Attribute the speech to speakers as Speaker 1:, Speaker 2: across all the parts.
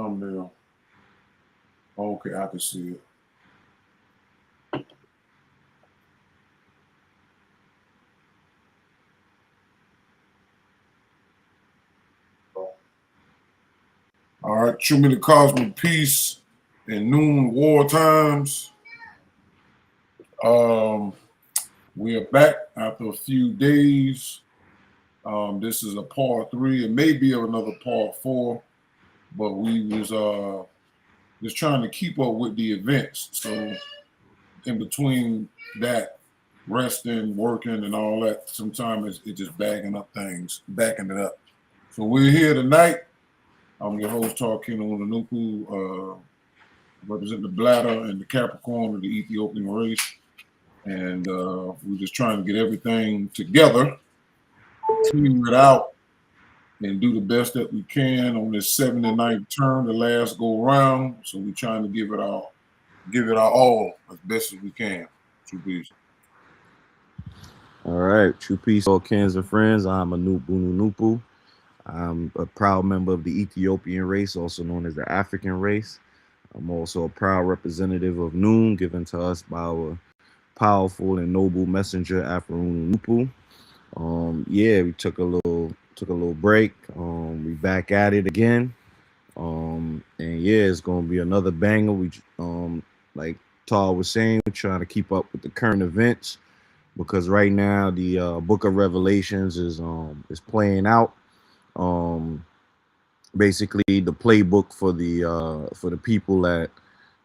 Speaker 1: thumbnail. Okay, I can see it. All right, show me the cosmic peace in noon war times. We are back after a few days. This is a part 3. It may be another part 4, but we was just trying to keep up with the events. So in between that, resting, working, and all that, sometimes it's just backing it up. So we're here tonight. I'm your host, Tarkino Onunuku, represent the bladder and the Capricorn of the Ethiopian race. And we're just trying to get everything together, clear it out, and do the best that we can on this 79th turn, the last go round. So we're trying to give it our all as best as we can. True peace.
Speaker 2: All right, true peace, all kins and friends. I'm Anup Nupu. I'm a proud member of the Ethiopian race, also known as the African race. I'm also a proud representative of Noon, given to us by our powerful and noble messenger, Afroon Nupu. Yeah, we took a little break. We back at it again. And yeah, it's gonna be another banger. We like Tar was saying, we're trying to keep up with the current events because right now the Book of Revelations is playing out. Basically the playbook for the people that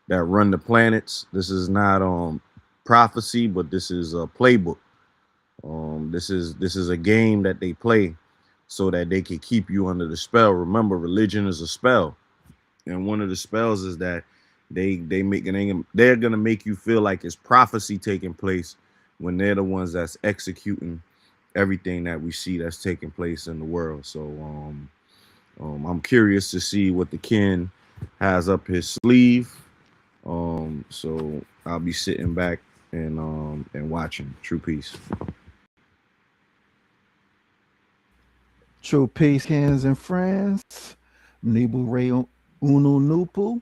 Speaker 2: run the planets. This is not prophecy, but this is a playbook. This is a game that they play so that they can keep you under the spell. Remember, religion is a spell, and one of the spells is that they're gonna make you feel like it's prophecy taking place when they're the ones that's executing everything that we see that's taking place in the world. So I'm curious to see what the kin has up his sleeve. So I'll be sitting back and watching. True peace.
Speaker 3: True peace, kins and friends. Nibu Ray Unu Nupu,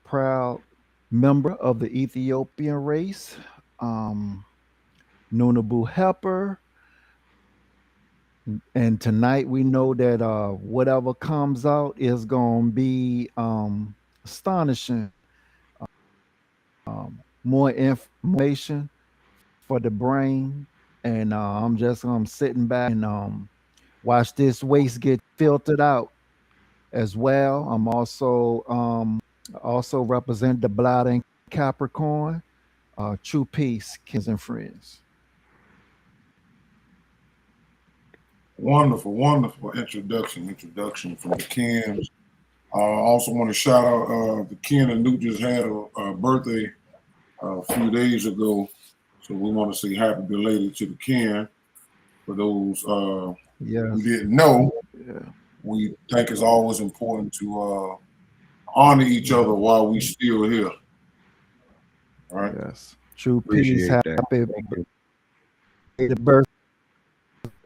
Speaker 3: proud member of the Ethiopian race. Nunabu Helper. And tonight we know that whatever comes out is going to be astonishing. More information for the brain. And I'm just sitting back and watch this waste get filtered out as well. I'm also represent the Bladder and Capricorn. True peace, kins and friends.
Speaker 1: Wonderful introduction from the Kins. I also want to shout out the Ken and Newt just had a birthday a few days ago, so we want to say happy belated to the Ken. For those who didn't know, we think it's always important to honor each other while we still here. All right.
Speaker 3: Yes. True peace. Happy birthday.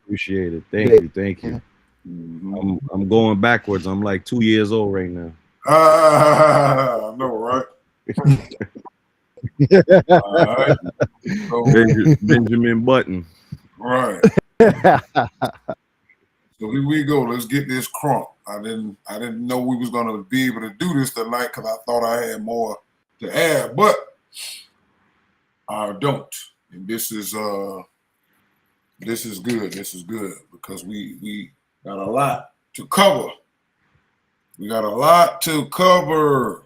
Speaker 2: Appreciate it. Thank you. Mm-hmm. I'm going backwards. I'm like 2 years old right now.
Speaker 1: I know, right? All right. So,
Speaker 2: Benjamin Button.
Speaker 1: Right. So here we go. Let's get this crunk. I didn't know we was gonna be able to do this tonight because I thought I had more to add, but I don't. And this is good. This is good because we got a lot to cover. We got a lot to cover.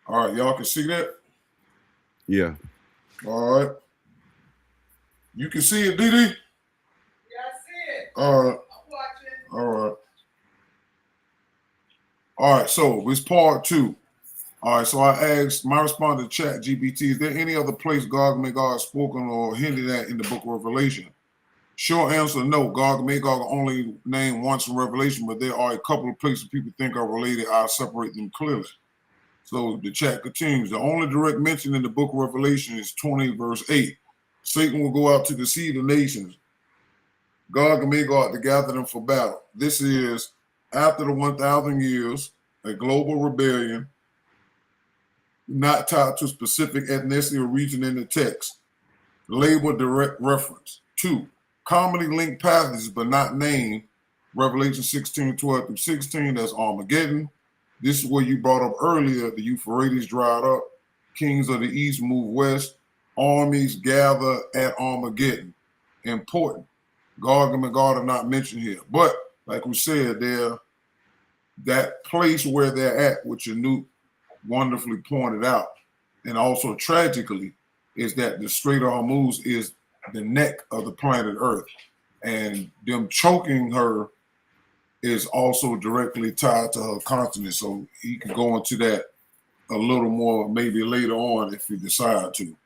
Speaker 1: All right, y'all can see that?
Speaker 2: Yeah.
Speaker 1: All right. You can see it, Didi?
Speaker 4: Yeah, I see it.
Speaker 1: All right.
Speaker 4: I'm watching.
Speaker 1: All right, so it's part 2. All right, so I asked, my response to Chat GPT, is there any other place Gog and Magog has spoken or hinted at in the Book of Revelation? Short answer, no. Gog and Magog are only named once in Revelation, but there are a couple of places people think are related. I'll separate them clearly. So the chat continues. The only direct mention in the Book of Revelation is 20, verse 8. Satan will go out to deceive the nations. Gog and Magog to gather them for battle. This is after the 1,000 years, a global rebellion, not tied to specific ethnicity or region in the text. Label direct reference. 2. Commonly linked passages but not named. Revelation 16:12-16, that's Armageddon. This is where you brought up earlier, the Euphrates dried up, kings of the east move west, armies gather at Armageddon. Important. Gog and Magog are not mentioned here. But like we said, they're that place where they're at, which Newt wonderfully pointed out, and also tragically, is that the Strait of Hormuz is the neck of the planet Earth, and them choking her is also directly tied to her continent. So he can go into that a little more maybe later on if you decide to.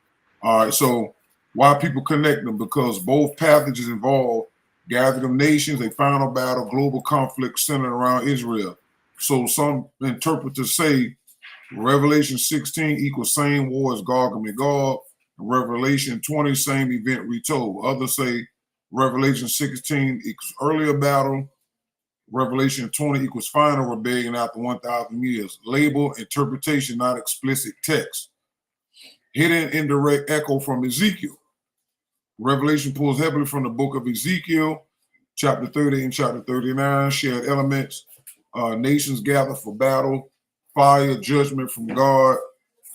Speaker 1: All right, so why people connect them? Because both passages involve gathering of nations, a final battle, global conflict centered around Israel. So some interpreters say Revelation 16 equals same war as Gog and Magog. Revelation 20, same event retold. Others say Revelation 16 equals earlier battle. Revelation 20 equals final rebellion after 1,000 years. Label, interpretation, not explicit text. Hidden indirect echo from Ezekiel. Revelation pulls heavily from the book of Ezekiel, chapter 30 and chapter 39, shared elements. Nations gather for battle, fire, judgment from God,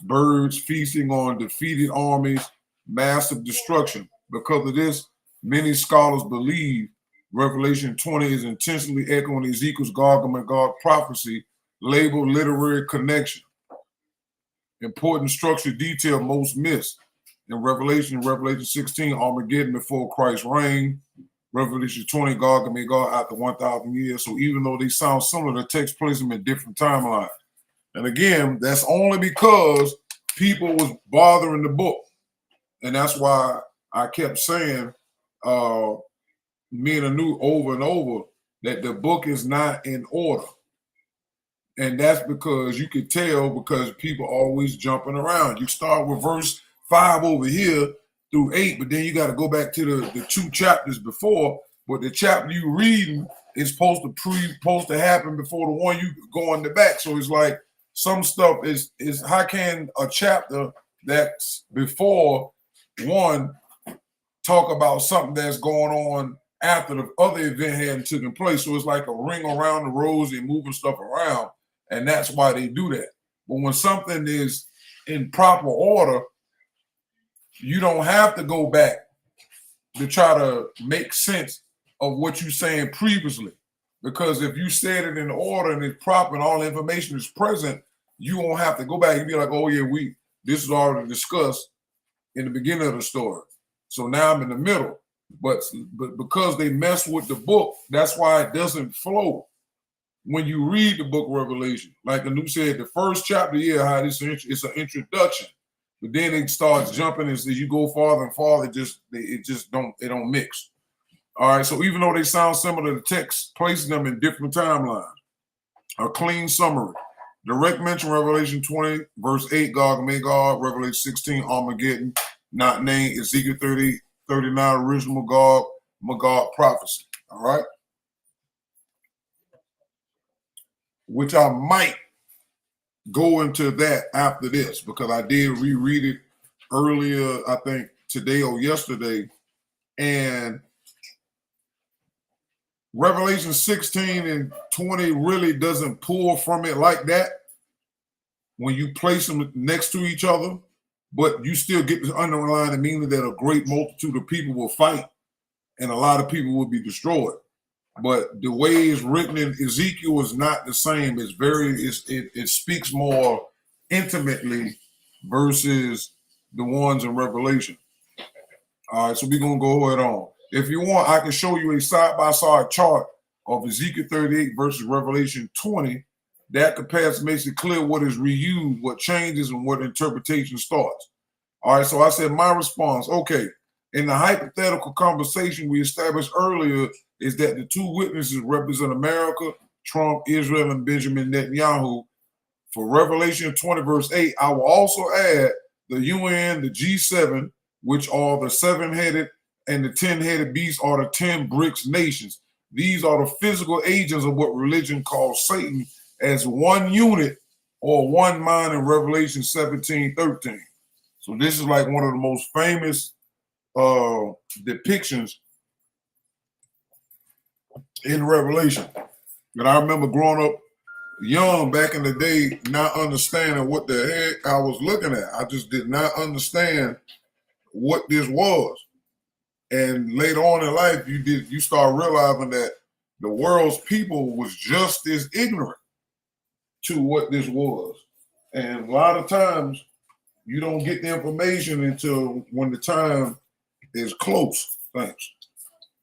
Speaker 1: birds feasting on defeated armies, massive destruction. Because of this, many scholars believe Revelation 20 is intentionally echoing Ezekiel's Gog and Magog prophecy, labeled literary connection. Important structure detail most missed. In Revelation 16, Armageddon before Christ's reign. Revelation 20, Gog and Magog after 1,000 years. So even though they sound similar, the text places them in different timelines. And again, that's only because people was bothering the book. And that's why I kept saying, me and Anu over and over, that the book is not in order. And that's because you could tell because people always jumping around. You start with verse 5 over here through 8, but then you got to go back to the 2 chapters before. But the chapter you reading is supposed to happen before the one you go in the back. So it's like some stuff is how can a chapter that's before one talk about something that's going on after the other event hadn't taken place? So it's like a ring around the rosy and moving stuff around, and that's why they do that. But when something is in proper order, you don't have to go back to try to make sense of what you're saying previously. Because if you said it in order and it's proper and all the information is present, you won't have to go back and be like, oh yeah, this is already discussed in the beginning of the story. So now I'm in the middle. But because they mess with the book, that's why it doesn't flow. When you read the book of Revelation, like Anu said, the first chapter, how it's an introduction. But then it starts jumping as you go farther and farther, they don't mix. All right, so even though they sound similar, the text places them in different timelines. A clean summary. Direct mention Revelation 20, verse 8, Gog and Magog, Revelation 16, Armageddon, not named, Ezekiel 30, 39, original Gog, Magog prophecy. All right? Which I might go into that after this because I did reread it earlier, I think today or yesterday, and Revelation 16 and 20 really doesn't pull from it like that when you place them next to each other, but you still get the underlying meaning that a great multitude of people will fight and a lot of people will be destroyed. But the way it's written in Ezekiel is not the same. It speaks more intimately versus the ones in Revelation. All right, so we're going to go ahead on. If you want, I can show you a side-by-side chart of Ezekiel 38 versus Revelation 20. That comparison makes it clear what is reused, what changes, and what interpretation starts. All right, so I said my response, okay, in the hypothetical conversation we established earlier is that the 2 witnesses represent America, Trump, Israel, and Benjamin Netanyahu. For Revelation 20, verse 8, I will also add the UN, the G7, which are the 7-headed and the 10-headed beasts are the 10 BRICS nations. These are the physical agents of what religion calls Satan as one unit or one mind in Revelation 17:13. So this is like one of the most famous depictions in Revelation. And I remember growing up young back in the day, not understanding what the heck I was looking at. I just did not understand what this was. And later on in life, you start realizing that the world's people was just as ignorant to what this was. And a lot of times you don't get the information until when the time is close. Thanks.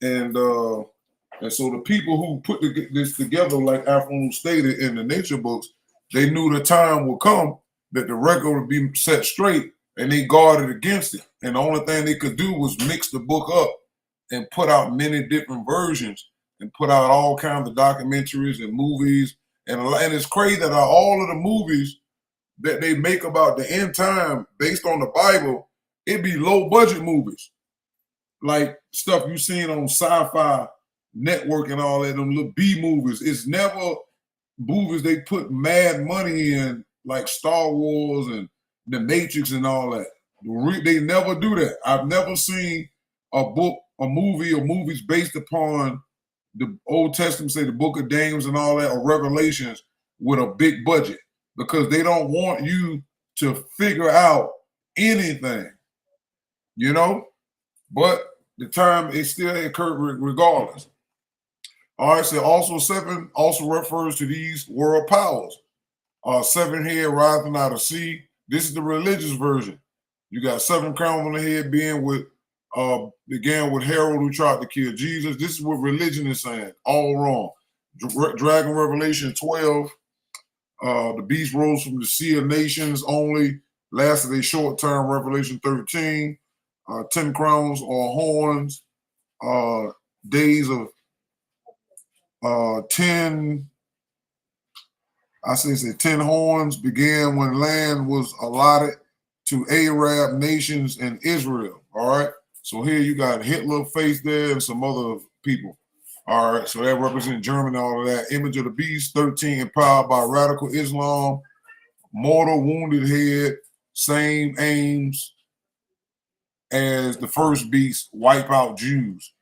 Speaker 1: And so the people who put this together, like Afron stated in the nature books, they knew the time would come that the record would be set straight, and they guarded against it. And the only thing they could do was mix the book up and put out many different versions and put out all kinds of documentaries and movies. And it's crazy that all of the movies that they make about the end time based on the Bible, it be low budget movies. Like stuff you seen on Sci-Fi Network and all that, them little B movies. It's never movies they put mad money in, like Star Wars and The Matrix and all that. They never do that. I've never seen a book, a movie, or movies based upon the Old Testament, say the Book of Daniel and all that, or Revelations with a big budget, because they don't want you to figure out anything, you know? But the time is still occurred regardless. All right, so also 7 also refers to these world powers. 7 head rising out of sea. This is the religious version. You got 7 crowns on the head being with, began with Herod who tried to kill Jesus. This is what religion is saying. All wrong. Dragon Revelation 12. The beast rose from the sea of nations only. Lasted a short time. Revelation 13. 10 crowns or horns. Days of 10, I say 10 horns began when land was allotted to Arab nations and Israel. All right. So here you got Hitler face there and some other people. All right. So that represents Germany, all of that. Image of the beast, 13, empowered by radical Islam, mortal wounded head, same aims as the first beast, wipe out Jews.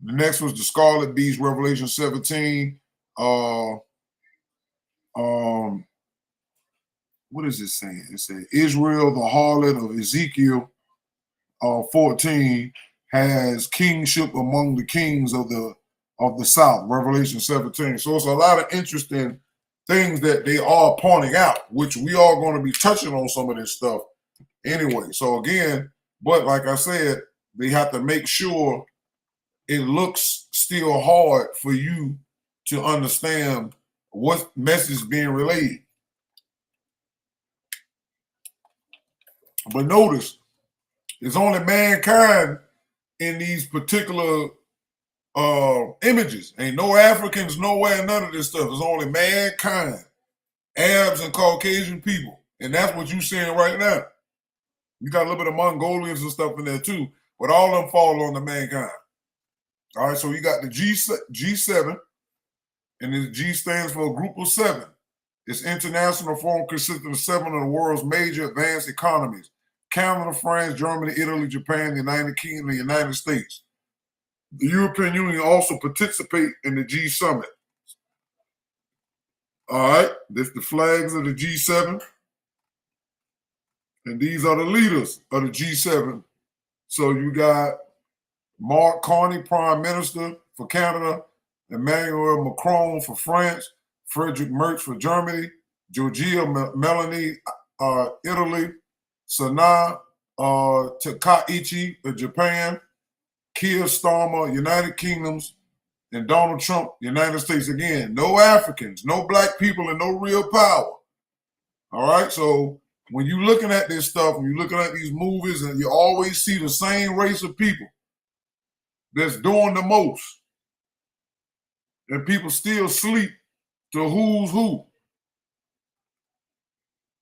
Speaker 1: The next was the Scarlet Beast, Revelation 17. What is it saying? It said Israel, the harlot of Ezekiel 14, has kingship among the kings of the south, Revelation 17. So it's a lot of interesting things that they are pointing out, which we are going to be touching on some of this stuff anyway. So again, but like I said, they have to make sure it looks still hard for you to understand what message is being relayed. But notice, it's only mankind in these particular images. Ain't no Africans nowhere, none of this stuff. It's only mankind, Arabs and Caucasian people. And that's what you're seeing right now. You got a little bit of Mongolians and stuff in there too, but all of them fall on the mankind. All right, so you got the G7, and the G stands for a group of 7. Its international forum consisting of 7 of the world's major advanced economies: Canada, France, Germany, Italy, Japan, the United Kingdom, and the United States. The European Union also participate in the G summit. All right, this is the flags of the G7, and these are the leaders of the G7. So you got Mark Carney, Prime Minister for Canada; Emmanuel Macron for France; Frederick Merz for Germany; Giorgia Meloni, Italy; Sana Takaichi of Japan; Keir Starmer, United Kingdoms; and Donald Trump, United States. Again, no Africans, no black people, and no real power. All right, so when you're looking at this stuff, when you're looking at these movies, and you always see the same race of people that's doing the most, and people still sleep to who's who.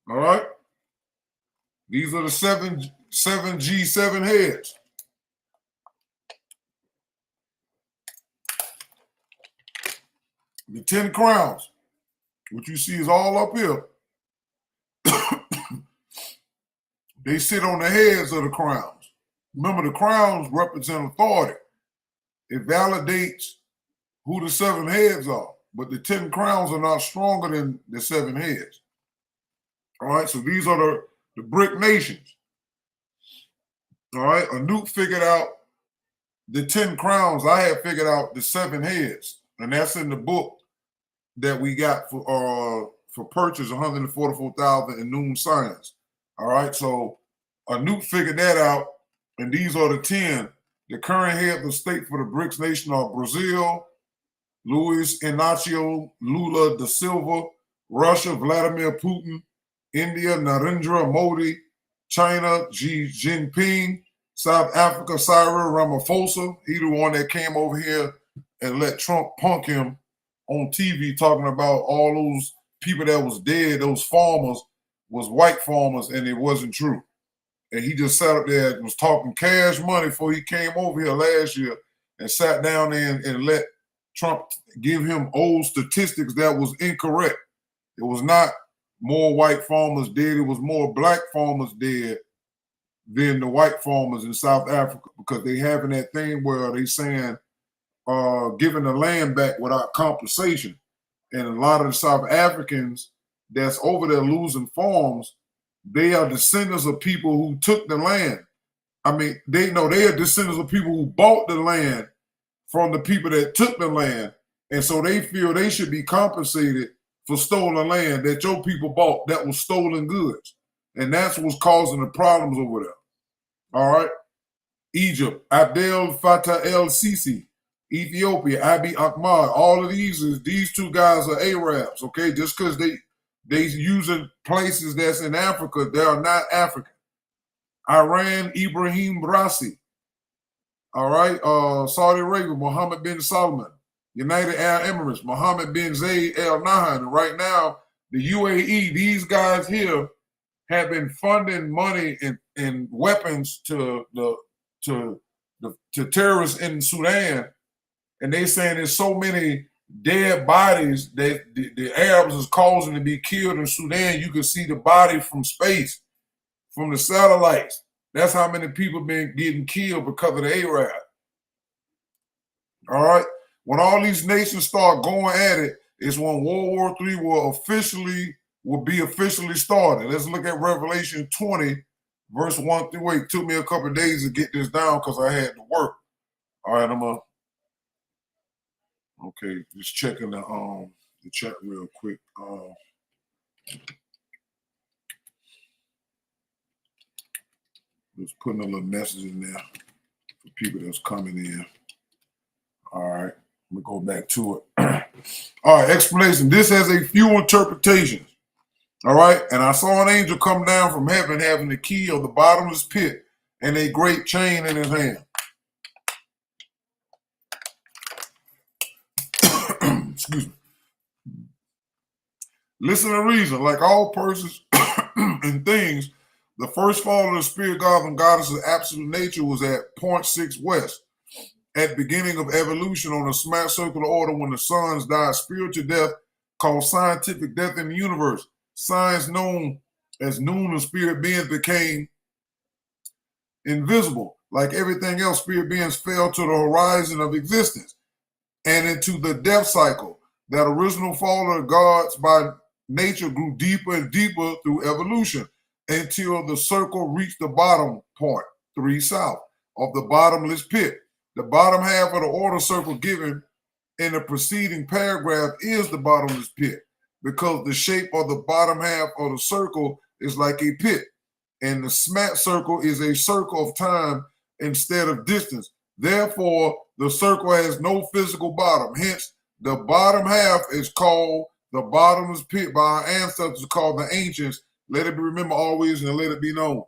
Speaker 1: All right? These are the seven G7 heads. The 10 crowns, what you see is all up here. They sit on the heads of the crowns. Remember, the crowns represent authority. It validates who the 7 heads are, but the 10 crowns are not stronger than the 7 heads. All right, so these are the brick nations. All right, Anuk figured out the 10 crowns. I had figured out the 7 heads, and that's in the book that we got for purchase, 144,000 in Noon Science. All right, so Anuk figured that out, and these are the 10. The current heads of state for the BRICS nation are Brazil, Luis Inácio Lula da Silva, Russia, Vladimir Putin, India, Narendra Modi, China, Xi Jinping, South Africa, Cyril Ramaphosa. He the one that came over here and let Trump punk him on TV talking about all those people that was dead, those farmers was white farmers, and it wasn't true. And he just sat up there and was talking cash money before he came over here last year and sat down there and let Trump give him old statistics that was incorrect. It was not more white farmers dead. It was more black farmers dead than the white farmers in South Africa, because they having that thing where they saying giving the land back without compensation. And a lot of the South Africans that's over there losing farms, they are descendants of people who took the land. I mean, they are descendants of people who bought the land from the people that took the land. And so they feel they should be compensated for stolen land that your people bought that was stolen goods. And that's what's causing the problems over there. All right. Egypt, Abdel Fattah el-Sisi. Ethiopia, Abiy Ahmed. All of these 2 guys are Arabs, okay? Just because they using places that's in Africa, they are not African. Iran, Ibrahim Raisi. All right. Saudi Arabia, Mohammed bin Salman. United Arab Emirates, Mohammed bin Zayed Al Nahyan. And right now, the UAE, these guys here have been funding money and weapons to terrorists in Sudan. And they saying there's so many dead bodies that the Arabs is causing to be killed in Sudan. You can see the body from space, from the satellites. That's how many people been getting killed because of the Arab. All right. When all these nations start going at it, is when World War III will be officially started. Let's look at Revelation 20, verse 1 through 8. It took me a couple of days to get this down because I had to work. All right, okay, just checking the chat real quick. Just putting a little message in there for people that's coming in. All right, let me go back to it. All right, explanation. This has a few interpretations. All right, and I saw an angel come down from heaven having the key of the bottomless pit and a great chain in his hand. Excuse me. Listen to reason. Like all persons and things, the first fall of the spirit gods and goddesses' absolute nature was at 0.6 west. At beginning of evolution on a smack circular order when the suns died spiritual death called scientific death in the universe. Science known as noon of spirit beings became invisible. Like everything else, spirit beings fell to the horizon of existence and into the death cycle. That original fall of the gods by nature grew deeper and deeper through evolution until the circle reached the bottom point, 3 south, of the bottomless pit. The bottom half of the order circle given in the preceding paragraph is the bottomless pit, because the shape of the bottom half of the circle is like a pit, and the smack circle is a circle of time instead of distance. Therefore, the circle has no physical bottom. Hence, the bottom half is called the bottomless pit by our ancestors called the ancients. Let it be remembered always and let it be known.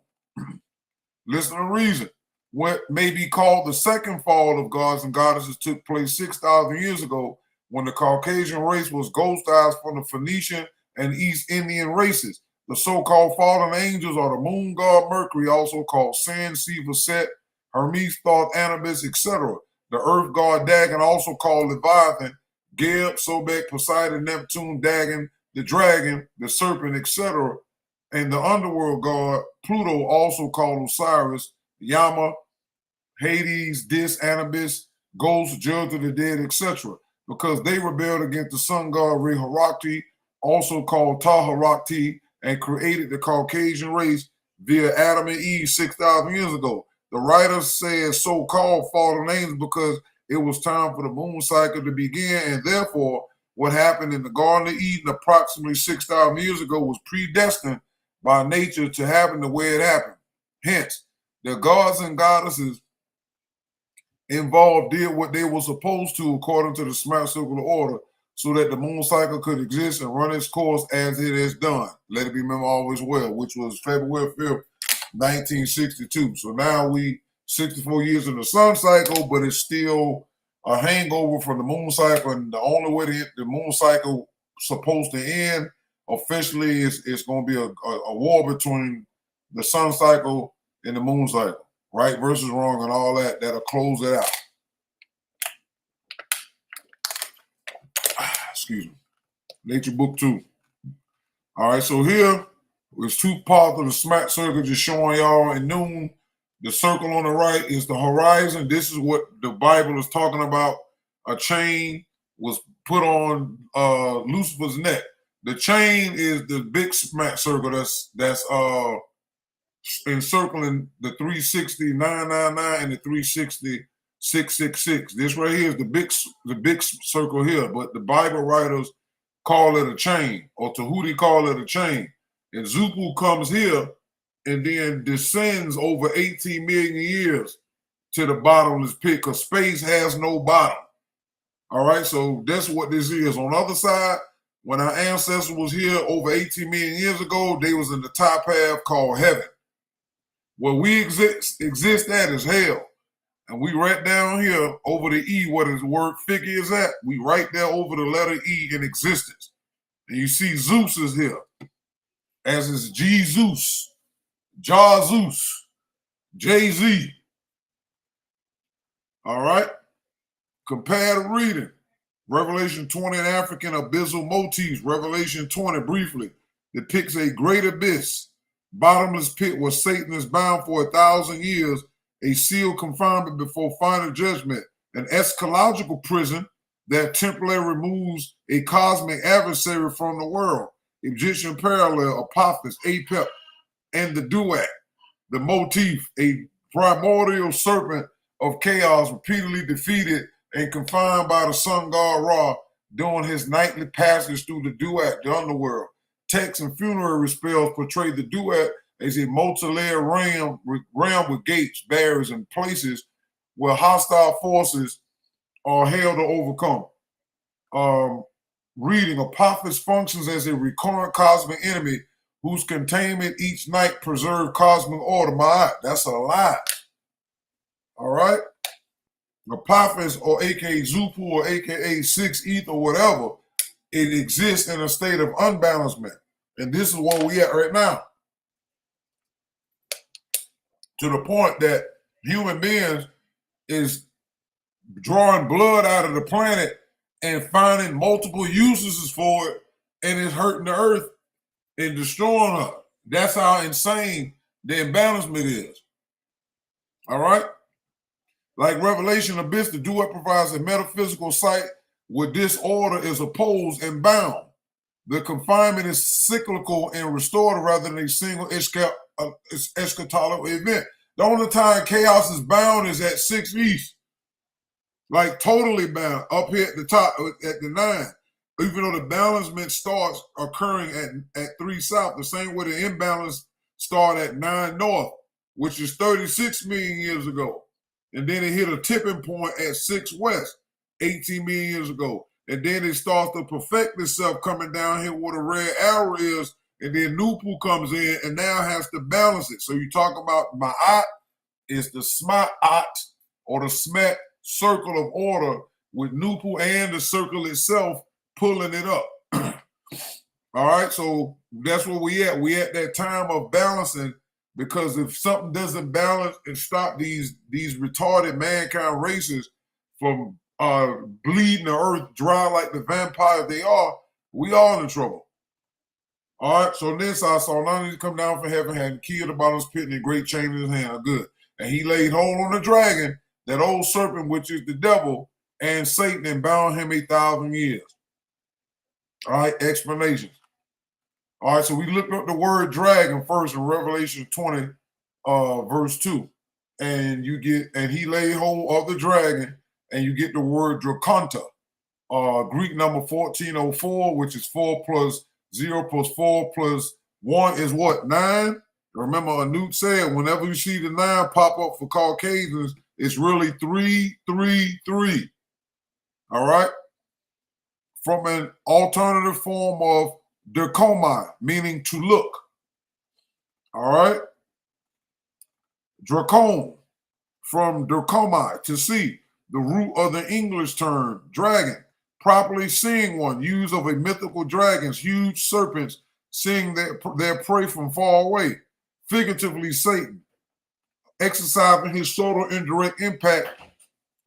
Speaker 1: Listen to reason. What may be called the second fall of gods and goddesses took place 6,000 years ago when the Caucasian race was ghostized from the Phoenician and East Indian races. The so-called fallen angels are the moon god Mercury, also called Sin, Siva, Set, Hermes, Thoth, Anubis, etc. The earth god Dagon, also called Leviathan, Geb, Sobek, Poseidon, Neptune, Dagon, the dragon, the serpent, etc., and the underworld god Pluto, also called Osiris, Yama, Hades, Dis, Anubis, Ghost, Judge of the Dead, etc., because they rebelled against the sun god Reharakti, also called Taharakti, and created the Caucasian race via Adam and Eve 6,000 years ago. The writer says so-called fallen angels because it was time for the moon cycle to begin, and therefore what happened in the Garden of Eden approximately 6,000 years ago was predestined by nature to happen the way it happened. Hence, the gods and goddesses involved did what they were supposed to according to the smart circular order so that the moon cycle could exist and run its course as it has done. Let it be remembered always well, which was February 5th, 1962. So now we 64 years in the sun cycle, but it's still a hangover from the moon cycle. And the only way the moon cycle supposed to end officially is it's going to be a war between the sun cycle and the moon cycle. Right versus wrong and all that. That'll close it out. Excuse me. Nature Book 2. All right, so here is two parts of the smart circle just showing y'all in noon. The circle on the right is the horizon. This is what the Bible is talking about. A chain was put on Lucifer's neck. The chain is the big smart circle that's encircling the 360 999 and the 360 666. This right here is the big circle here, but the Bible writers call it a chain, or Tahuti call it a chain. And Zupu comes here and then descends over 18 million years to the bottomless pit because space has no bottom. All right, so that's what this is. On the other side, when our ancestors was here over 18 million years ago, they was in the top half called heaven. Where we exist at is hell. And we right down here over the E, what is the word figure is at? We right there over the letter E in existence. And you see Zeus is here, as is Jesus, Jazeus, Jay-Z. All right? Comparative reading. Revelation 20 in African abyssal motifs. Revelation 20, briefly, depicts a great abyss, bottomless pit where Satan is bound for 1,000 years, a sealed confinement before final judgment, an eschatological prison that temporarily removes a cosmic adversary from the world, Egyptian parallel, Apophis, Apep, and the duat, the motif, a primordial serpent of chaos repeatedly defeated and confined by the sun god Ra during his nightly passage through the duat, the underworld. Texts and funerary spells portray the duat as a multi-layered realm with gates, barriers, and places where hostile forces are held to overcome. Reading, Apophis functions as a recurrent cosmic enemy whose containment each night preserves cosmic order. That's a lie. All right? Apophis, or aka Zupu, or aka Six Ether, or whatever, it exists in a state of unbalancement. And this is where we at right now. To the point that human beings is drawing blood out of the planet and finding multiple uses for it, and it's hurting the earth and destroying her. That's how insane the imbalancement is. All right? Like Revelation Abyss, the duet provides a metaphysical site where disorder is opposed and bound. The confinement is cyclical and restorative rather than a single eschatological event. The only time chaos is bound is at 6 East. Like totally bound, up here at the top, at the 9. Even though the balancement starts occurring at 3 South, the same way the imbalance started at 9 North, which is 36 million years ago. And then it hit a tipping point at 6 West, 18 million years ago. And then it starts to perfect itself coming down here where the red arrow is, and then Nupu comes in and now has to balance it. So you talk about Ma'at is the Sma'at, or the Smet circle of order, with Nupu and the circle itself pulling it up. All right, so that's where we at. We at that time of balancing, because if something doesn't balance and stop these retarded mankind races from bleeding the earth dry like the vampires they are, we all in trouble. All right, so this I saw none of these come down from heaven, having key of the bottomless pit and a great chain in his hand. Good. And he laid hold on the dragon, that old serpent, which is the devil, and Satan, and bound him 1,000 years. All right, explanations. All right, so we looked up the word dragon first in Revelation 20, verse 2. And you get, and he laid hold of the dragon, and you get the word draconta, Greek number 1404, which is 4 plus 0 plus 4 plus 1 is what? 9? Remember, Anut said, whenever you see the 9 pop up for Caucasians, it's really 333. All right? From an alternative form of derkomai, meaning to look. All right? Dracon, from derkomai, to see. The root of the English term, dragon. Properly seeing one, use of a mythical dragons, huge serpents, seeing their prey from far away. Figuratively, Satan, exercising his subtle indirect impact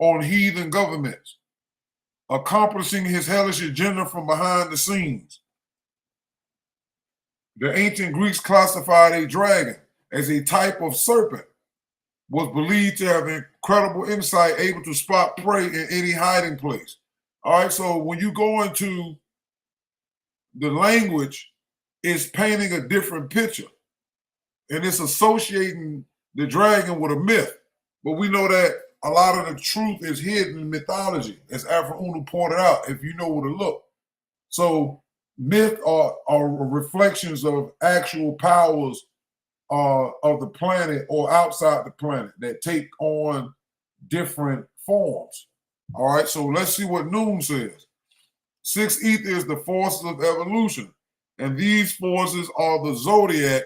Speaker 1: on heathen governments, accomplishing his hellish agenda from behind the scenes. The ancient Greeks classified a dragon as a type of serpent, was believed to have incredible insight, able to spot prey in any hiding place. All right, so when you go into the language, it's painting a different picture. And it's associating the dragon with a myth. But we know that a lot of the truth is hidden in mythology, as Alfred Unu pointed out, if you know where to look. So myth are reflections of actual powers of the planet or outside the planet that take on different forms. All right, so let's see what Noon says. 6 ether is the forces of evolution, and these forces are the zodiac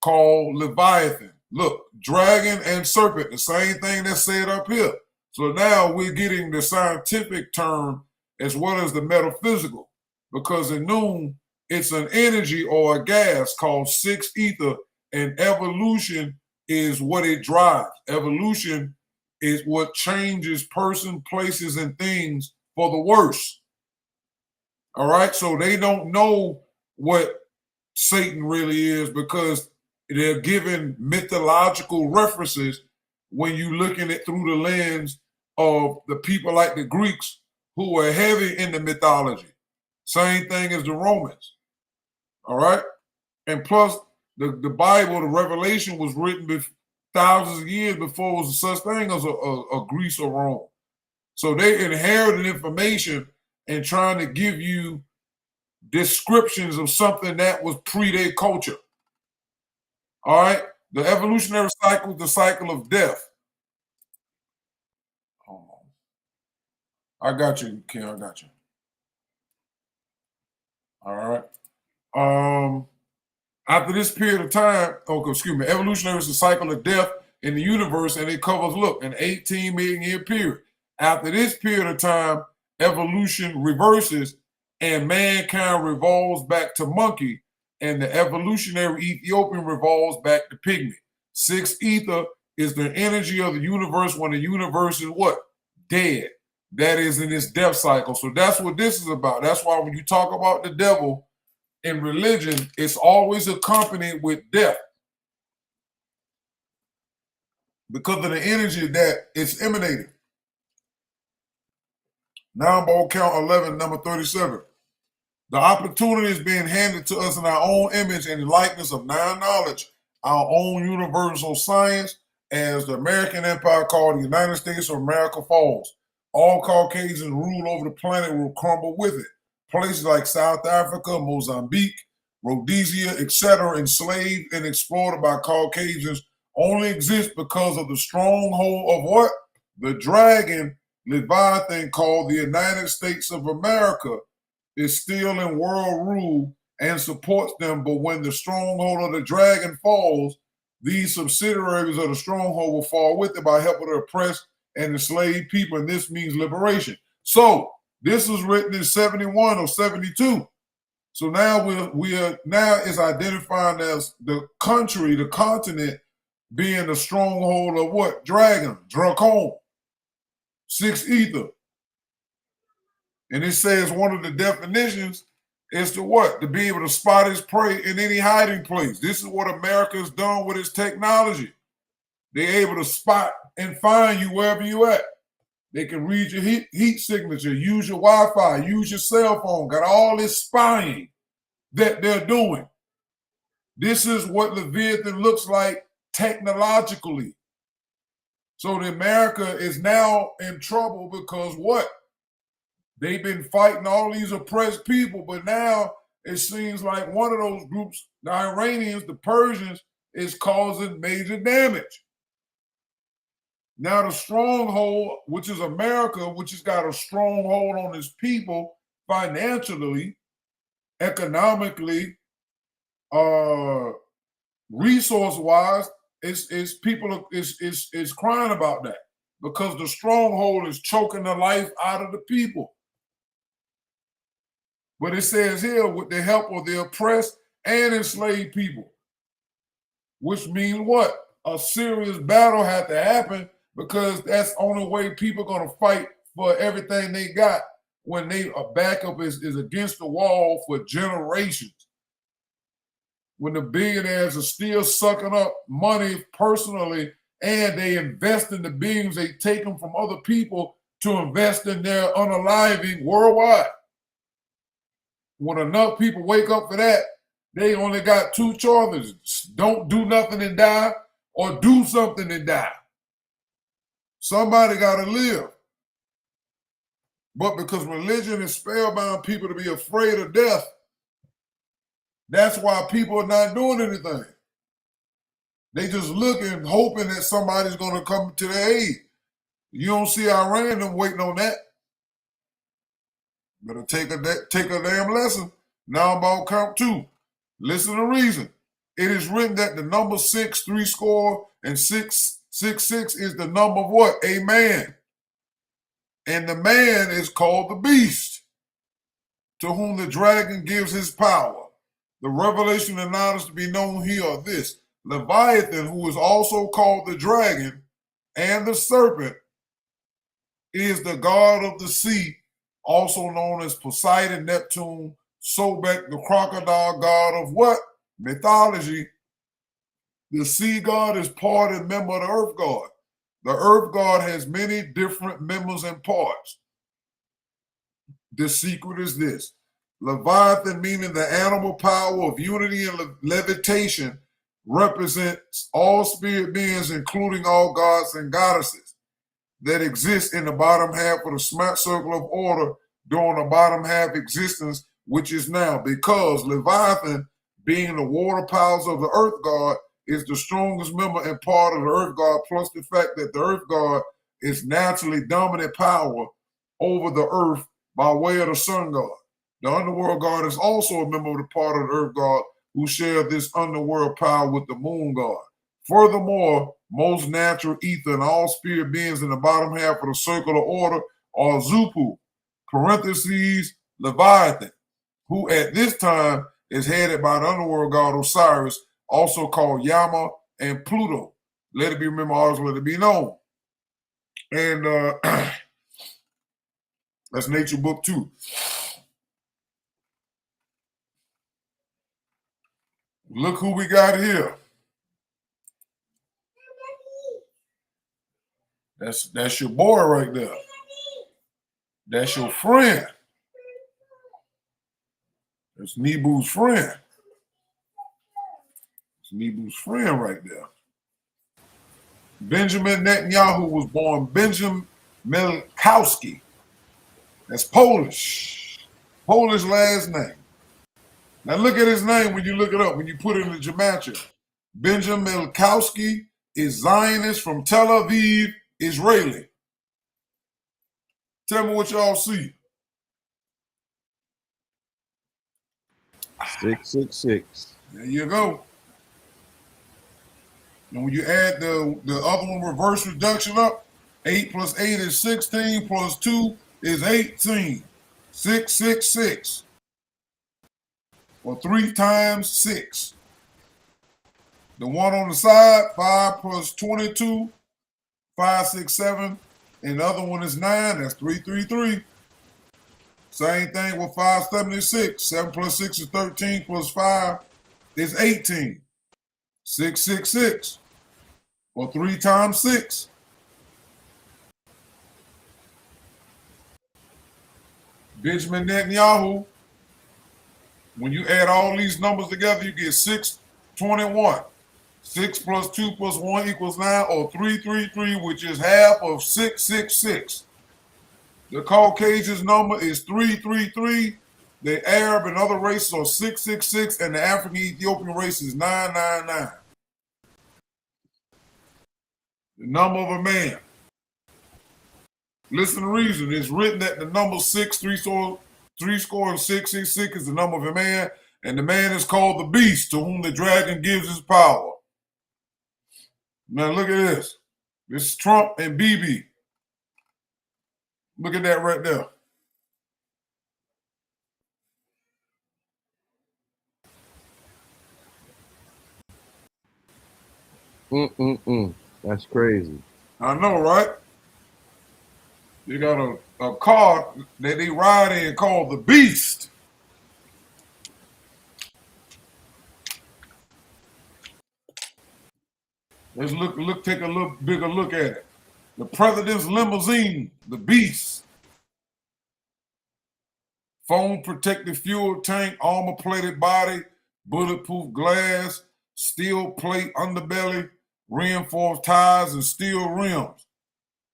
Speaker 1: called Leviathan. Look, dragon and serpent, the same thing that's said up here. So now we're getting the scientific term as well as the metaphysical, because in Noon, it's an energy or a gas called 6 ether, and evolution is what it drives. Evolution is what changes person, places, and things for the worse. All right, so they don't know what Satan really is because they're given mythological references when you're looking at through the lens of the people like the Greeks who were heavy in the mythology. Same thing as the Romans. All right, and plus the Bible, the Revelation was written thousands of years before it was such thing as a Greece or Rome. So they inherited information and trying to give you descriptions of something that was pre their culture. All right, the evolutionary cycle is the cycle of death. I got you, Ken. I got you. All right. After this period of time, evolutionary is the cycle of death in the universe, and it covers, look, an 18 million year period. After this period of time, evolution reverses and mankind revolves back to monkey, and the evolutionary Ethiopian revolves back to pygmy. 6 ether is the energy of the universe when the universe is what? Dead. That is in its death cycle. So that's what this is about. That's why when you talk about the devil in religion, it's always accompanied with death because of the energy that it's emanating. Now I'm on count 11, number 37. The opportunity is being handed to us in our own image and likeness of non-knowledge, our own universal science, as the American Empire called the United States of America falls. All Caucasians ruled over the planet will crumble with it. Places like South Africa, Mozambique, Rhodesia, etc., enslaved and exploited by Caucasians only exist because of the stronghold of what? The dragon, Leviathan, called the United States of America, is still in world rule and supports them. But when the stronghold of the dragon falls, these subsidiaries of the stronghold will fall with it by helping to oppress and enslave people, and this means liberation. So this was written in 71 or 72. So now we are now is identifying as the country, the continent, being the stronghold of what? Dragon, Dracon, 6 ether. And it says one of the definitions is to what? To be able to spot its prey in any hiding place. This is what America has done with its technology. They're able to spot and find you wherever you at. They can read your heat signature, use your Wi-Fi, use your cell phone, got all this spying that they're doing. This is what Leviathan looks like technologically. So the America is now in trouble because what? They've been fighting all these oppressed people, but now it seems like one of those groups, the Iranians, the Persians, is causing major damage. Now the stronghold, which is America, which has got a stronghold on its people financially, economically, resource-wise, is people is crying about that because the stronghold is choking the life out of the people. But it says here, with the help of the oppressed and enslaved people, which means what? A serious battle had to happen because that's the only way people are going to fight for everything they got when they a backup is against the wall for generations. When the billionaires are still sucking up money personally and they invest in the beings they take them from other people to invest in their unaliving worldwide. When enough people wake up for that, they only got two choices. Don't do nothing and die, or do something and die. Somebody got to live. But because religion is spellbound people to be afraid of death, that's why people are not doing anything. They just looking, hoping that somebody's going to come to their aid. You don't see Iran them waiting on that. Better take a damn lesson. Now I'm about to count two. Listen to reason. It is written that the number 6, 60, and 666 is the number of what? A man. And the man is called the beast, to whom the dragon gives his power. The revelation and knowledge to be known here are this. Leviathan, who is also called the dragon and the serpent, is the god of the sea, also known as Poseidon, Neptune, Sobek, the crocodile god of what? Mythology. The sea god is part and member of the earth god. The earth god has many different members and parts. The secret is this. Leviathan, meaning the animal power of unity and levitation, represents all spirit beings, including all gods and goddesses that exist in the bottom half of the smart circle of order during the bottom half existence, which is now, because Leviathan, being the water powers of the earth god, is the strongest member and part of the earth god, plus the fact that the earth god is naturally dominant power over the earth by way of the sun god. The underworld god is also a member of the part of the earth god who share this underworld power with the moon god. Furthermore, most natural ether and all spirit beings in the bottom half of the circle of order are Zupu, parentheses, Leviathan, who at this time is headed by the underworld god Osiris, also called Yama, and Pluto. Let it be remembered, always let it be known. And that's Nature Book 2. Look who we got here. That's your boy right there. That's your friend. That's Nebu's friend. It's Nebu's friend right there. Benjamin Netanyahu was born Benjamin Milkowski. That's Polish. Polish last name. Now look at his name when you look it up, when you put it in the gematria. Benjamin Milkowski is Zionist from Tel Aviv, Israeli. Tell me what y'all see.
Speaker 2: 666.
Speaker 1: There you go. And when you add the other one, reverse reduction up, 8 plus 8 is 16, plus 2 is 18. 666. Or 3 times 6. The one on the side, 5 plus 22, 5, 6, 7. And the other one is 9, that's 333. Same thing with 576. 7 plus 6 is 13 plus 5 is 18. 666. Or 3 times 6. Benjamin Netanyahu, when you add all these numbers together, you get 621. 6 plus 2 plus 1 equals 9, or 333, which is half of 666. The Caucasian's number is 333. The Arab and other races are 666, and the African Ethiopian race is 999. The number of a man. Listen to reason. It's written that the number 6, 3 score and 666 is the number of a man, and the man is called the beast, to whom the dragon gives his power. Now look at this. This is Trump and BB. Look at that right there.
Speaker 2: That's crazy.
Speaker 1: I know, right? You got a car that they ride in called the Beast. Let's take a little bigger look at it. The president's limousine, the Beast. Foam protected fuel tank, armor plated body, bulletproof glass, steel plate underbelly, reinforced tires, and steel rims.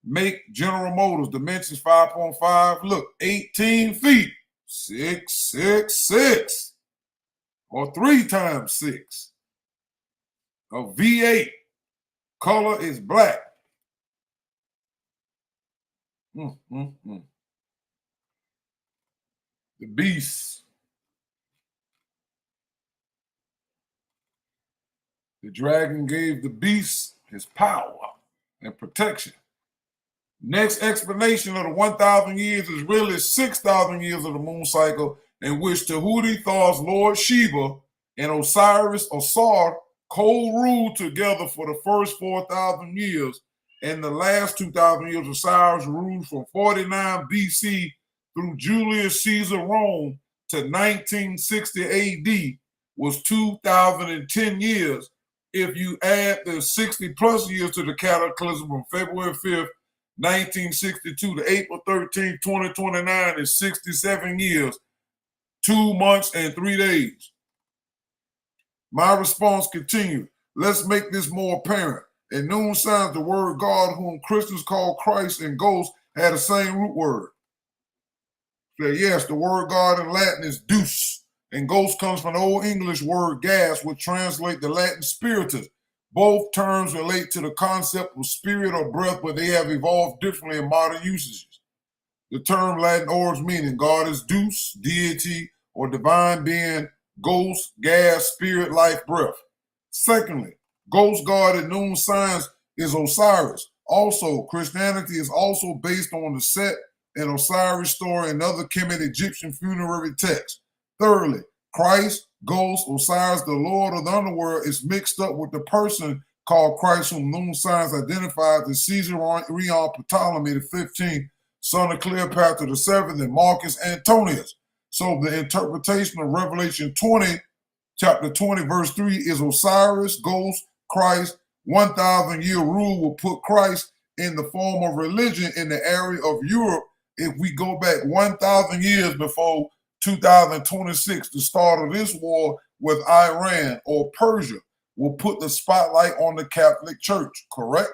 Speaker 1: Make General Motors, dimensions 5.5. Look, 18 feet, 666, or 3 times 6. A V8. Color is black. The Beast. The dragon gave the beast his power and protection. Next explanation of the 1,000 years is really 6,000 years of the moon cycle, in which Tahuti Thar's Lord Sheba and Osiris Osar co-ruled together for the first 4,000 years, and the last 2,000 years Osiris ruled from 49 BC through Julius Caesar Rome to 1960 AD was 2,010 years. If you add the 60 plus years to the cataclysm from February 5th, 1962 to April 13, 2029 is 67 years, 2 months, and 3 days. My response continued. Let's make this more apparent. In noon signs, the word God, whom Christians call Christ, and ghost had the same root word. So yes, the word God in Latin is Deus, and ghost comes from the Old English word gas, which translates the Latin spiritus. Both terms relate to the concept of spirit or breath, but they have evolved differently in modern usages. The term Latin origin meaning God is Deus, deity, or divine being, ghost, gas, spirit, life, breath. Secondly, ghost god in noon signs is Osiris. Also, Christianity is also based on the Set and Osiris story and other Kemet Egyptian funerary texts. Thirdly, Christ, ghost, Osiris, the Lord of the underworld, is mixed up with the person called Christ, whom noon signs identified as Caesar Rion Ptolemy the 15th, son of Cleopatra the 7th, and Marcus Antonius. So the interpretation of Revelation 20, chapter 20, verse 3 is Osiris, ghost, Christ. 1,000-year rule will put Christ in the form of religion in the area of Europe. If we go back 1,000 years before 2026, the start of this war with Iran or Persia will put the spotlight on the Catholic Church, correct?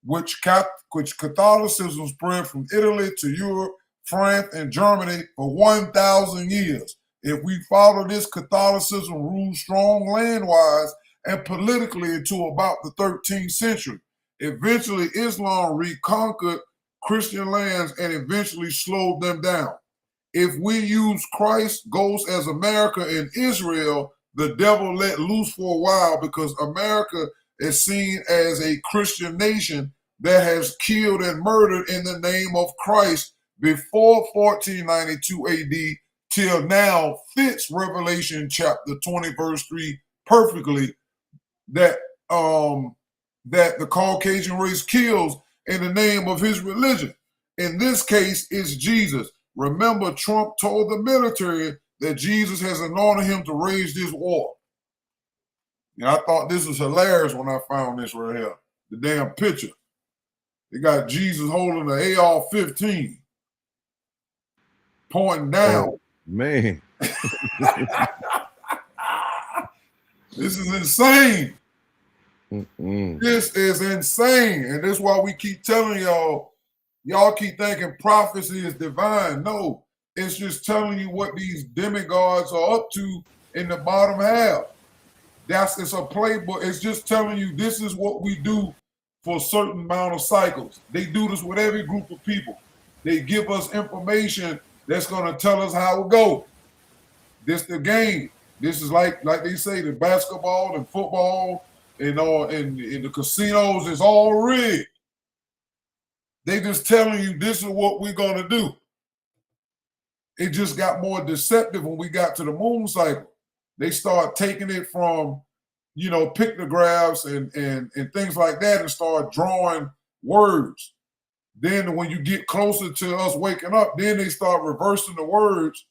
Speaker 1: Which Catholicism spread from Italy to Europe, France, and Germany for 1,000 years. If we follow this, Catholicism ruled strong land-wise and politically until about the 13th century. Eventually, Islam reconquered Christian lands and eventually slowed them down. If we use Christ, ghost as America and Israel, the devil let loose for a while because America is seen as a Christian nation that has killed and murdered in the name of Christ before 1492 AD till now fits Revelation chapter 20 verse 3 perfectly, that the Caucasian race kills in the name of his religion. In this case, it's Jesus. Remember, Trump told the military that Jesus has anointed him to wage this war. And I thought this was hilarious when I found this right here. The damn picture. They got Jesus holding the AR-15, pointing down.
Speaker 2: Oh, man.
Speaker 1: This is insane.
Speaker 2: Mm-mm.
Speaker 1: This is insane. And that's why we keep telling y'all keep thinking prophecy is divine. No, it's just telling you what these demigods are up to in the bottom half. It's a playbook. It's just telling you this is what we do for a certain amount of cycles. They do this with every group of people. They give us information that's going to tell us how it goes. This the game. This is like they say, the basketball and football and in the casinos is all rigged. They just telling you this is what we're going to do. It just got more deceptive when we got to the moon cycle. They start taking it from, pictographs and things like that and start drawing words. Then when you get closer to us waking up, then they start reversing the words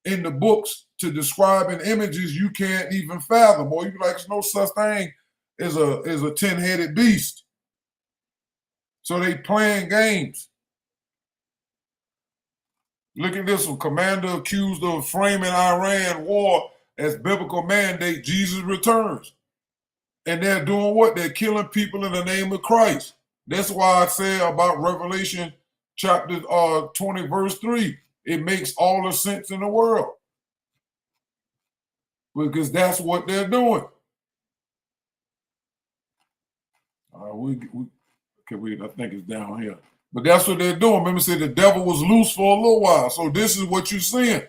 Speaker 1: in the books to describing images you can't even fathom. Or you be like, there's no such thing as a 10-headed beast. So they playing games. Look at this one. Commander accused of framing Iran war as biblical mandate. Jesus returns. And they're doing what? They're killing people in the name of Christ. That's why I say about Revelation chapter 20, verse 3. It makes all the sense in the world. Because that's what they're doing. I think it's down here. But that's what they're doing. Remember, say the devil was loose for a little while. So this is what you're seeing.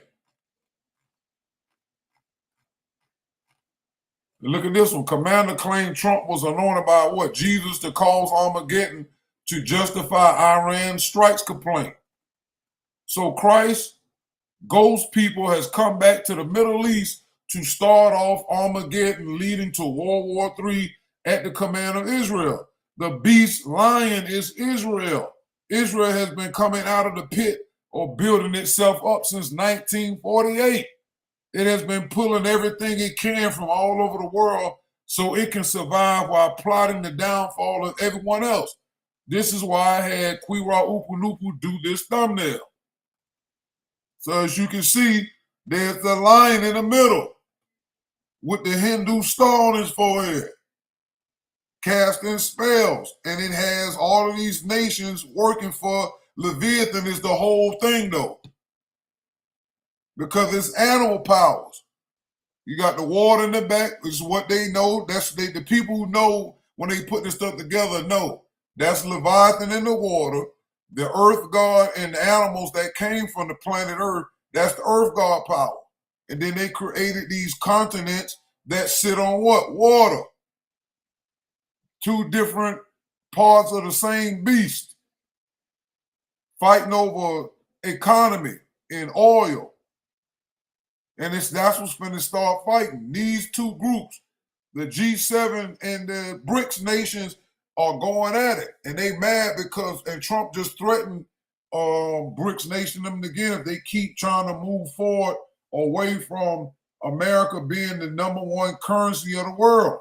Speaker 1: Look at this one. Commander claimed Trump was anointed by what? Jesus to cause Armageddon to justify Iran's strikes complaint. So Christ, ghost people, has come back to the Middle East to start off Armageddon, leading to World War III at the command of Israel. The beast lion is Israel. Israel has been coming out of the pit or building itself up since 1948. It has been pulling everything it can from all over the world so it can survive while plotting the downfall of everyone else. This is why I had Kwira Upunupu do this thumbnail. So as you can see, there's the lion in the middle with the Hindu star on his forehead, casting spells. And it has all of these nations working for Leviathan is the whole thing, though. Because it's animal powers. You got the water in the back, which is what they know. The people who know when they put this stuff together know. That's Leviathan in the water, the earth god and the animals that came from the planet Earth. That's the earth god power. And then they created these continents that sit on what? Water. Two different parts of the same beast fighting over economy and oil. And that's what's going to start fighting. These two groups, the G7 and the BRICS nations, are going at it. And they mad because, and Trump just threatened BRICS nation them again if they keep trying to move forward away from America being the #1 currency of the world.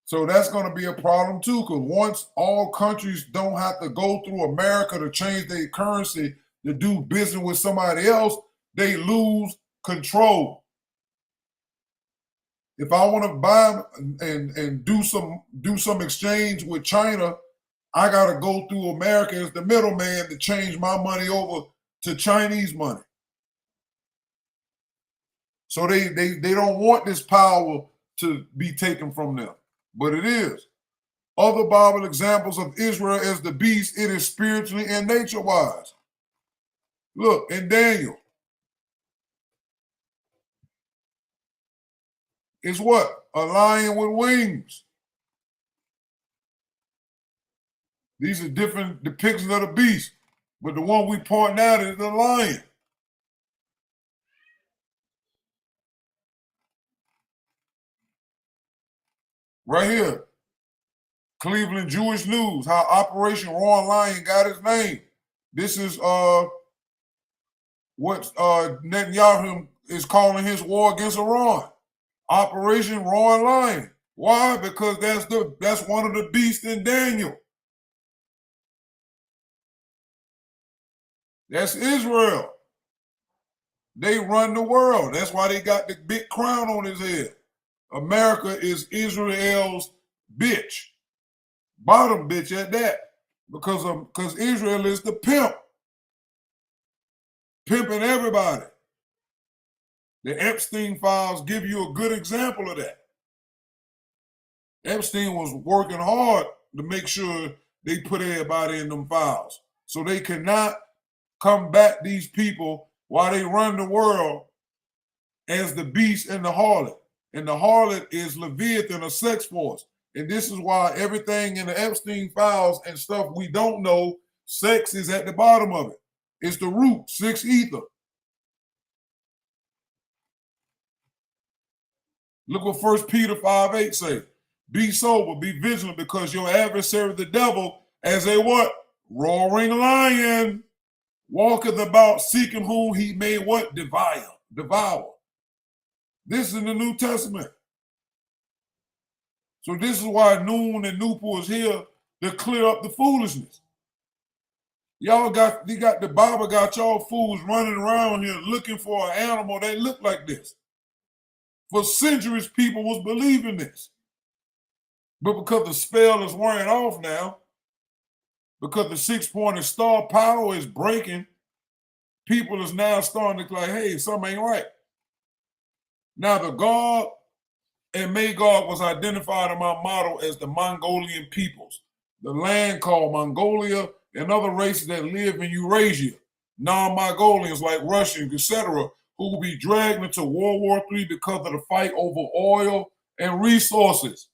Speaker 1: So that's going to be a problem too, because once all countries don't have to go through America to change their currency to do business with somebody else, they lose control. If I want to buy and do some exchange with China, I got to go through America as the middleman to change my money over to Chinese money. So they don't want this power to be taken from them, but it is. Other Bible examples of Israel as the beast, it is spiritually and nature-wise. Look, in Daniel, it's what? A lion with wings. These are different depictions of the beast, but the one we point out is the lion. Right here, Cleveland Jewish News, how Operation Roaring Lion got its name. This is what Netanyahu is calling his war against Iran. Operation Roaring Lion. Why? Because that's one of the beasts in Daniel. That's Israel. They run the world. That's why they got the big crown on his head. America is Israel's bitch. Bottom bitch at that. Because Israel is the pimp. Pimping everybody. The Epstein files give you a good example of that. Epstein was working hard to make sure they put everybody in them files. So they cannot combat these people while they run the world as the beast and the harlot. And the harlot is Leviathan, a sex force. And this is why everything in the Epstein files and stuff we don't know, sex is at the bottom of it. It's the root, 6 ether. Look what 1 Peter 5:8 say. Be sober, be vigilant, because your adversary, the devil, as a what? Roaring lion, walketh about seeking whom he may what? Devour. This is in the New Testament. So this is why Noon and Newport is here to clear up the foolishness. The Bible got y'all fools running around here looking for an animal that looked like this. For centuries, people was believing this. But because the spell is wearing off now, because the 6-pointed star power is breaking, people is now starting to like, hey, something ain't right. Now the Gog and Magog was identified in my model as the Mongolian peoples, the land called Mongolia, and other races that live in Eurasia, non-Mongolians like Russians, etc., who will be dragged into World War III because of the fight over oil and resources.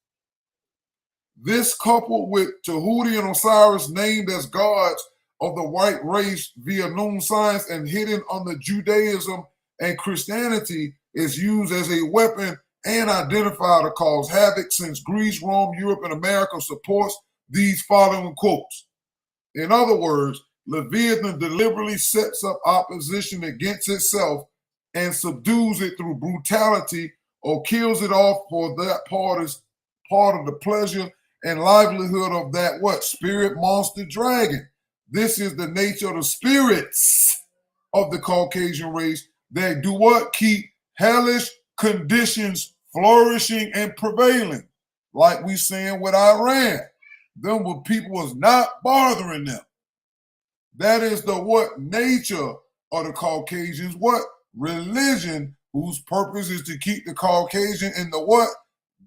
Speaker 1: This, coupled with Tahuti and Osiris, named as gods of the white race via known science and hidden under Judaism and Christianity, is used as a weapon and identifier to cause havoc, since Greece, Rome, Europe, and America supports these following quotes. In other words, Leviathan deliberately sets up opposition against itself and subdues it through brutality, or kills it off for that part of the pleasure and livelihood of that what? Spirit monster dragon. This is the nature of the spirits of the Caucasian race that do what? Keep hellish conditions flourishing and prevailing. Like we saying with Iran. Them people was not bothering them. That is the what? Nature of the Caucasians. What? Religion, whose purpose is to keep the Caucasian in the what?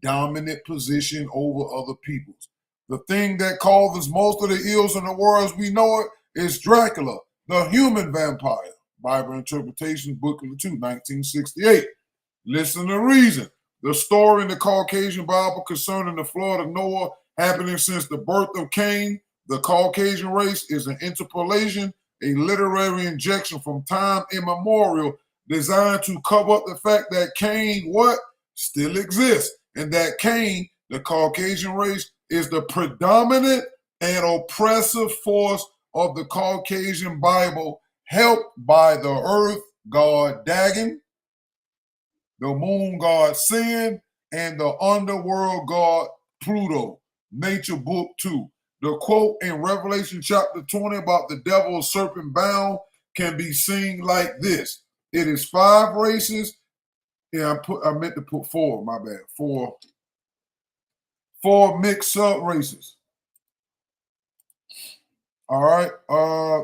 Speaker 1: Dominant position over other peoples. The thing that causes most of the ills in the world as we know it is Dracula, the human vampire. Bible Interpretation, Book of the 2, 1968. Listen to reason. The story in the Caucasian Bible concerning the flood of Noah happening since the birth of Cain, the Caucasian race, is an interpolation, a literary injection from time immemorial designed to cover up the fact that Cain, what? Still exists. And that Cain, the Caucasian race, is the predominant and oppressive force of the Caucasian Bible, helped by the earth god Dagon, the moon god Sin, and the underworld god Pluto. Nature Book 2. The quote in Revelation chapter 20 about the devil serpent bound can be seen like this. It is 5 races. Yeah, I meant to put 4, my bad. 4 mixed sub-races. All right.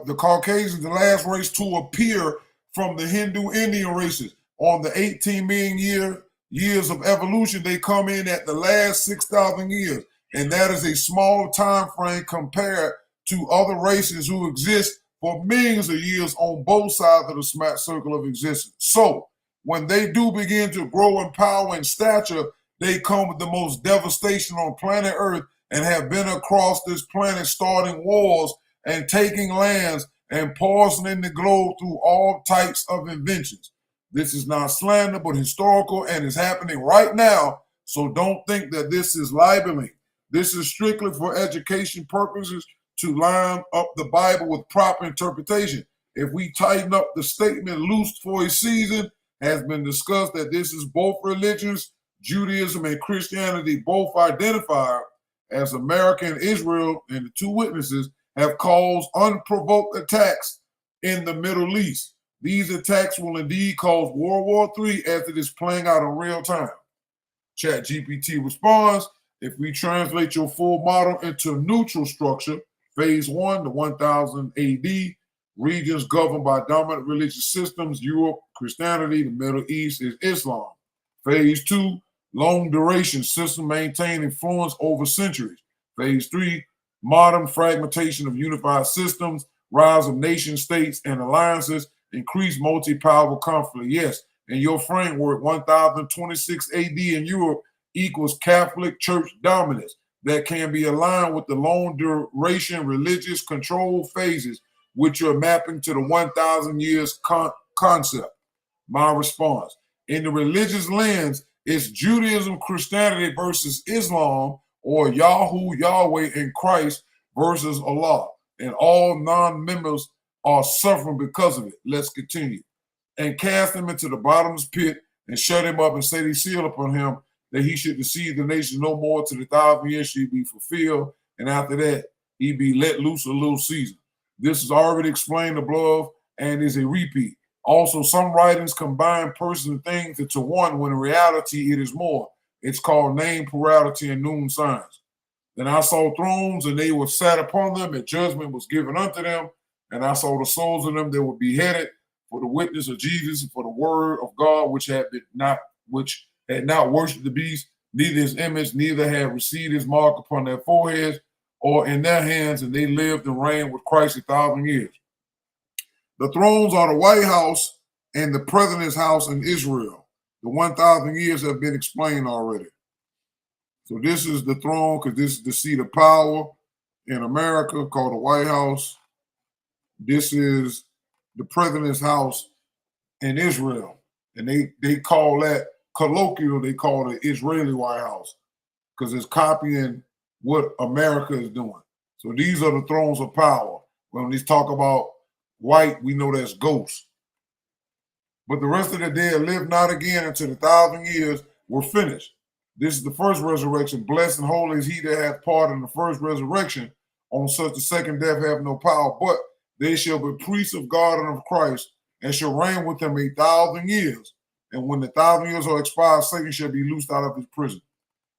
Speaker 1: The Caucasians, the last race to appear from the Hindu Indian races. On the 18 million years of evolution, they come in at the last 6,000 years. And that is a small time frame compared to other races who exist for millions of years on both sides of the smack circle of existence. So when they do begin to grow in power and stature, they come with the most devastation on planet Earth and have been across this planet starting wars and taking lands and poisoning the globe through all types of inventions. This is not slander, but historical, and is happening right now. So don't think that this is libeling. This is strictly for education purposes to line up the Bible with proper interpretation. If we tighten up the statement loosed for a season, has been discussed that this is both religions, Judaism and Christianity, both identified as America and Israel, and the two witnesses have caused unprovoked attacks in the Middle East. These attacks will indeed cause World War III as it is playing out in real time. ChatGPT responds, if we translate your full model into a neutral structure, phase 1, the 1000 AD, regions governed by dominant religious systems, Europe, Christianity, the Middle East is Islam. Phase 2, long duration system maintain influence over centuries. Phase 3, modern fragmentation of unified systems, rise of nation states and alliances, increased multi-power conflict. Yes, in your framework, 1026 AD in Europe equals Catholic Church dominance that can be aligned with the long duration religious control phases, which are mapping to the 1000 years concept. My response, in the religious lens, it's Judaism, Christianity versus Islam, or Yahoo, Yahweh, and Christ versus Allah. And all non-members are suffering because of it. Let's continue. And cast him into the bottomless pit and shut him up and set a seal upon him that he should deceive the nation no more till the 1000 years should be fulfilled. And after that, he be let loose a little season. This is already explained above and is a repeat. Also, some writings combine persons and things into one when in reality it is more. It's called name plurality and noon signs. Then I saw thrones and they were sat upon them, and judgment was given unto them. And I saw the souls of them that were beheaded for the witness of Jesus and for the word of God, which had not worshipped the beast, neither his image, neither had received his mark upon their foreheads or in their hands, and they lived and reigned with Christ 1000 years. The thrones are the White House and the President's house in Israel. The 1000 years have been explained already. So this is the throne because this is the seat of power in America called the White House. This is the President's house in Israel. And they call that colloquial, they call it Israeli White House because it's copying what America is doing. So these are the thrones of power. When we talk about white, we know that's ghosts. But the rest of the dead live not again until the 1000 years were finished. This is the first resurrection. Blessed and holy is he that hath part in the first resurrection. On such the second death have no power, but they shall be priests of God and of Christ, and shall reign with him 1000 years. And when the 1000 years are expired, Satan shall be loosed out of his prison.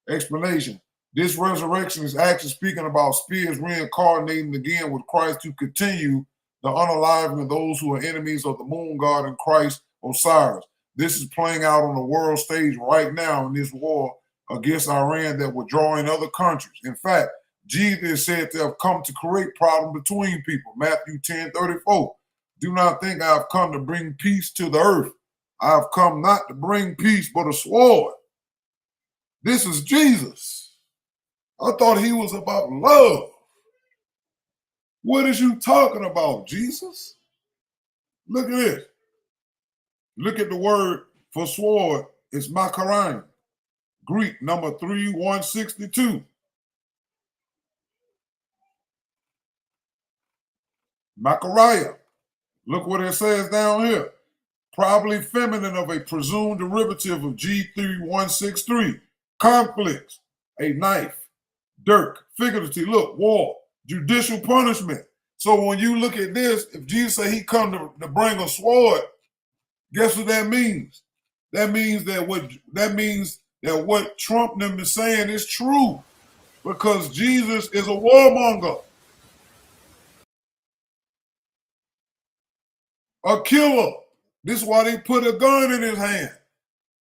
Speaker 1: Explanation. This resurrection is actually speaking about spirits reincarnating again with Christ to continue the unaliving of those who are enemies of the moon god and Christ Osiris. This is playing out on the world stage right now in this war against Iran that will draw in other countries. In fact, Jesus is said to have come to create problems between people. Matthew 10:34. Do not think I have come to bring peace to the earth. I have come not to bring peace, but a sword. This is Jesus. I thought he was about love. What is you talking about, Jesus? Look at this. Look at the word for sword. It's makaran. Greek number 3162. Makariah. Look what it says down here. Probably feminine of a presumed derivative of G3163. Conflicts. A knife. Dirk. Figuratively. Look, war. Judicial punishment. So when you look at this, if Jesus said he come to bring a sword, guess what that means? That means that what Trump them is saying is true, because Jesus is a warmonger, a killer. This is why they put a gun in his hand.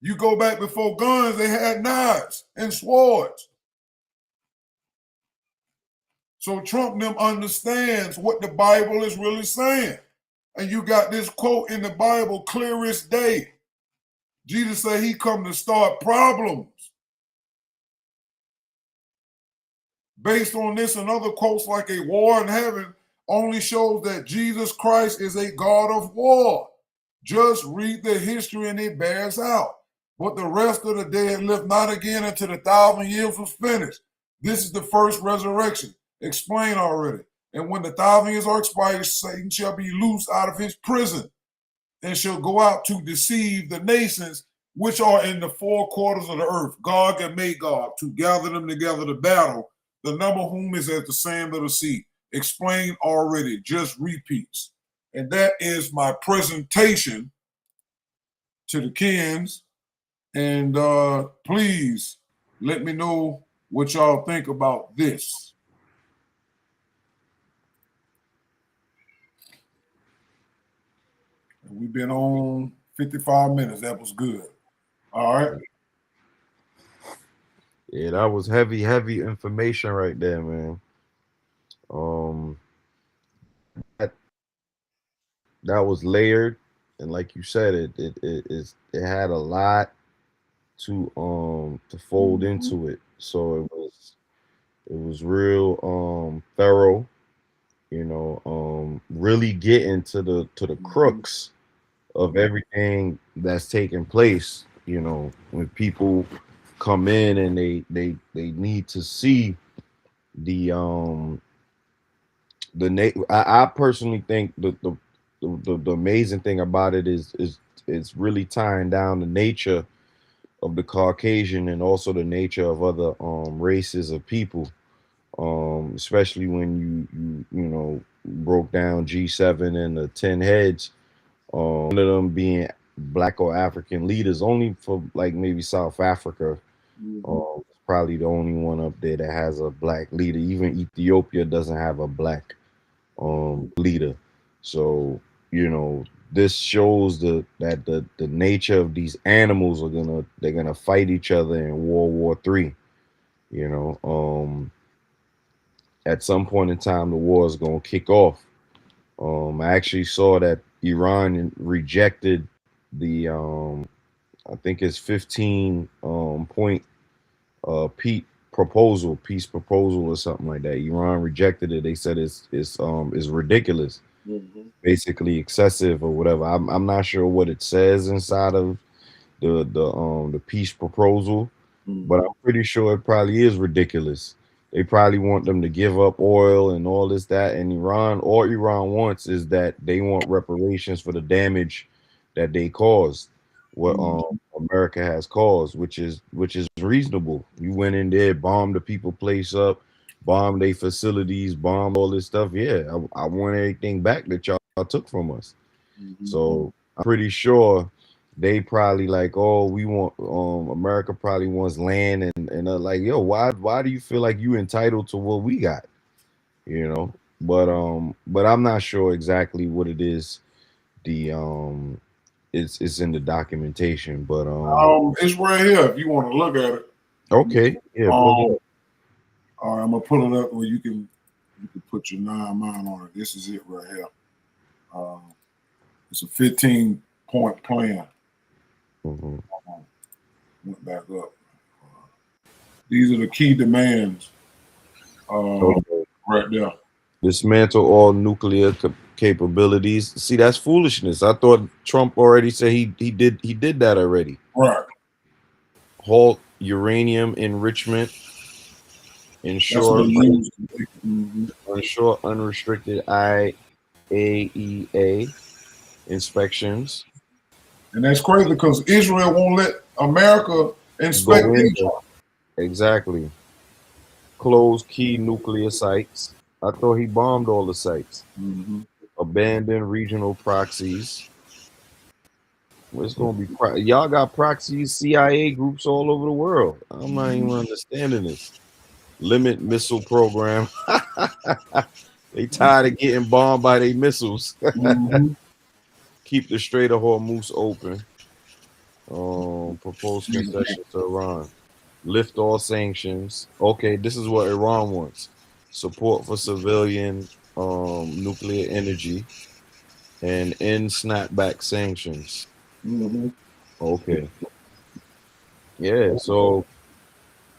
Speaker 1: You go back before guns, they had knives and swords. So Trump them understands what the Bible is really saying. And you got this quote in the Bible, clearest day. Jesus said he come to start problems. Based on this and other quotes like a war in heaven only shows that Jesus Christ is a God of war. Just read the history and it bears out. But the rest of the dead live not again until the 1000 years was finished. This is the first resurrection. Explain already. And when the 1,000 years are expired, Satan shall be loosed out of his prison and shall go out to deceive the nations which are in the four quarters of the earth, Gog and Magog, to gather them together to battle, the number whom is as the sand of the sea. Explained already, just repeats. And that is my presentation to the Kens. And please let me know what y'all think about this. We've been on 55 minutes. That was good. All right.
Speaker 2: Yeah, that was heavy information right there, man. That, that was layered, and like you said, it had a lot to fold into it. So it was real thorough, you know, really getting to the crux of everything that's taking place, you know, when people come in and they need to see the I personally think the amazing thing about it is it's really tying down the nature of the Caucasian and also the nature of other races of people, especially when you know broke down G7 and the 10 heads, one of them being black or African leaders, only for like maybe South Africa. It's probably the only one up there that has a black leader. Even Ethiopia doesn't have a black leader. So, you know, this shows that the nature of these animals they're gonna fight each other in World War III. You know, at some point in time the war is gonna kick off. I actually saw that Iran rejected the I think it's 15 point peace proposal or something like that. Iran rejected it. They said it's ridiculous, basically excessive or whatever. I'm not sure what it says inside of the peace proposal, but I'm pretty sure it probably is ridiculous. They probably want them to give up oil and all this, that, and all Iran wants is that they want reparations for the damage that they caused, what America has caused, which is reasonable. You went in there, bombed the people place up, bombed their facilities, bombed all this stuff. Yeah, I want everything back that y'all took from us. So I'm pretty sure they probably like, oh, we want America probably wants land and like, yo, why do you feel like you entitled to what we got? You know, but I'm not sure exactly what it is. The it's in the documentation, but
Speaker 1: It's right here if you want to look at it.
Speaker 2: okay, yeah.
Speaker 1: All right, I'm gonna pull it up where you can put your 9 mind on it. This is it right here. It's a 15-point plan. Went back up. These are the key demands right there.
Speaker 2: Dismantle all nuclear capabilities. See, that's foolishness. I thought Trump already said he did that already.
Speaker 1: Right.
Speaker 2: Halt uranium enrichment. Ensure unrestricted IAEA inspections.
Speaker 1: And that's crazy because Israel won't let America inspect Israel.
Speaker 2: Exactly. Close key nuclear sites. I thought he bombed all the sites. Abandon regional proxies. It's gonna be y'all got proxies, CIA groups all over the world. I'm not even understanding this. Limit missile program. They tired of getting bombed by their missiles. Keep the Strait of Hormuz open. Proposed concessions to Iran. Lift all sanctions. Okay, this is what Iran wants. Support for civilian nuclear energy and end snapback sanctions. Okay. Yeah, so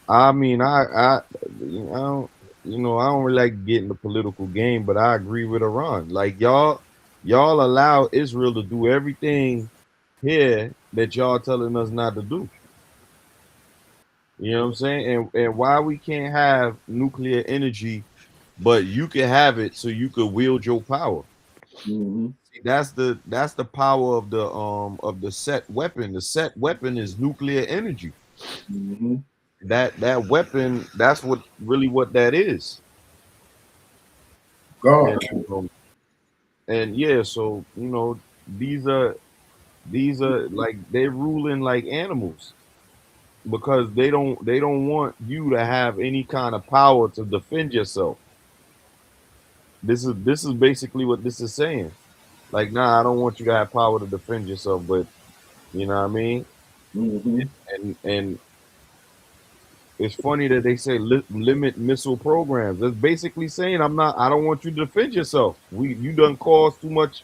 Speaker 2: I mean, I don't, you know, I don't really like getting the political game, but I agree with Iran. Like y'all allow Israel to do everything here that y'all telling us not to do. You know what I'm saying? And why we can't have nuclear energy but you can have it so you could wield your power.
Speaker 1: Mm-hmm.
Speaker 2: That's the power of the set weapon. The set weapon is nuclear energy.
Speaker 1: Mm-hmm.
Speaker 2: That weapon, that's what that is.
Speaker 1: God.
Speaker 2: And and yeah, so these are like they're ruling like animals because they don't want you to have any kind of power to defend yourself. This is basically what this is saying. Like, nah, I don't want you to have power to defend yourself, but you know what I mean?
Speaker 1: Mm-hmm.
Speaker 2: And it's funny that they say limit missile programs. That's basically saying I don't want you to defend yourself. You done caused too much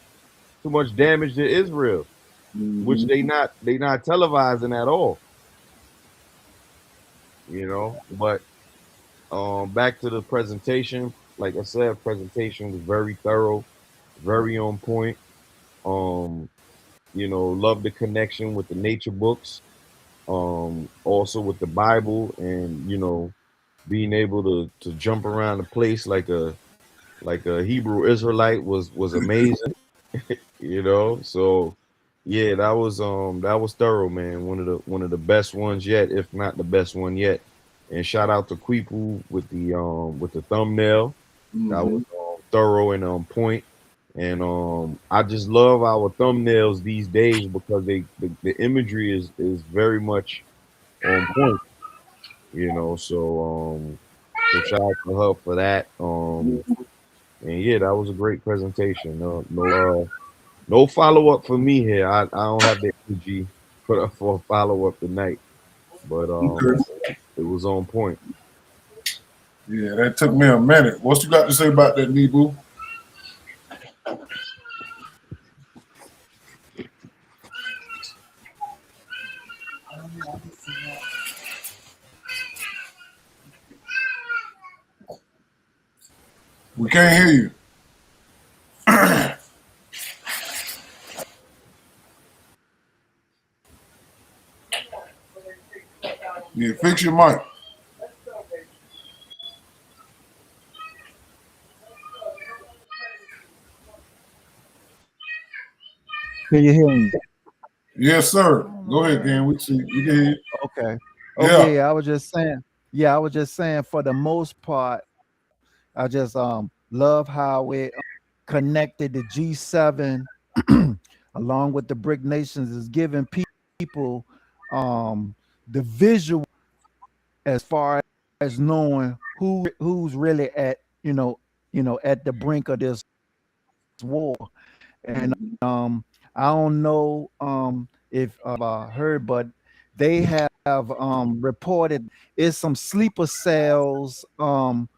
Speaker 2: damage to Israel, which
Speaker 1: Mm-hmm.
Speaker 2: they not televising at all, But back to the presentation, like I said, presentation was very thorough, very on point. Um, love the connection with the nature books, also with the Bible, and being able to jump around the place like a Hebrew Israelite was amazing. So yeah, that was thorough, man. One of the best ones yet, if not the best one yet. And shout out to Queeple with the thumbnail. That
Speaker 1: Mm-hmm.
Speaker 2: was thorough and on point. And I just love our thumbnails these days because the imagery is very much on point, so shout out to her for that. And yeah, that was a great presentation. No follow up for me here. I don't have the energy for a follow up tonight, but
Speaker 1: Okay.
Speaker 2: it was on point.
Speaker 1: Yeah, that took me a minute. What you got to say about that, Nebu? We can't hear you. Yeah, fix your mic.
Speaker 3: Can you hear me?
Speaker 1: Yes, sir.
Speaker 3: I don't know
Speaker 1: Go ahead,
Speaker 3: why.
Speaker 1: Dan. We see. We can hear you.
Speaker 3: Okay. Oh
Speaker 1: Yeah.
Speaker 3: yeah, I was just saying. Yeah, I was just saying. For the most part, I just love how it connected the G7 along with the BRIC nations is giving people the visual as far as knowing who's really at at the brink of this war. And
Speaker 1: Mm-hmm.
Speaker 3: I don't know if heard, but they have reported is some sleeper cells from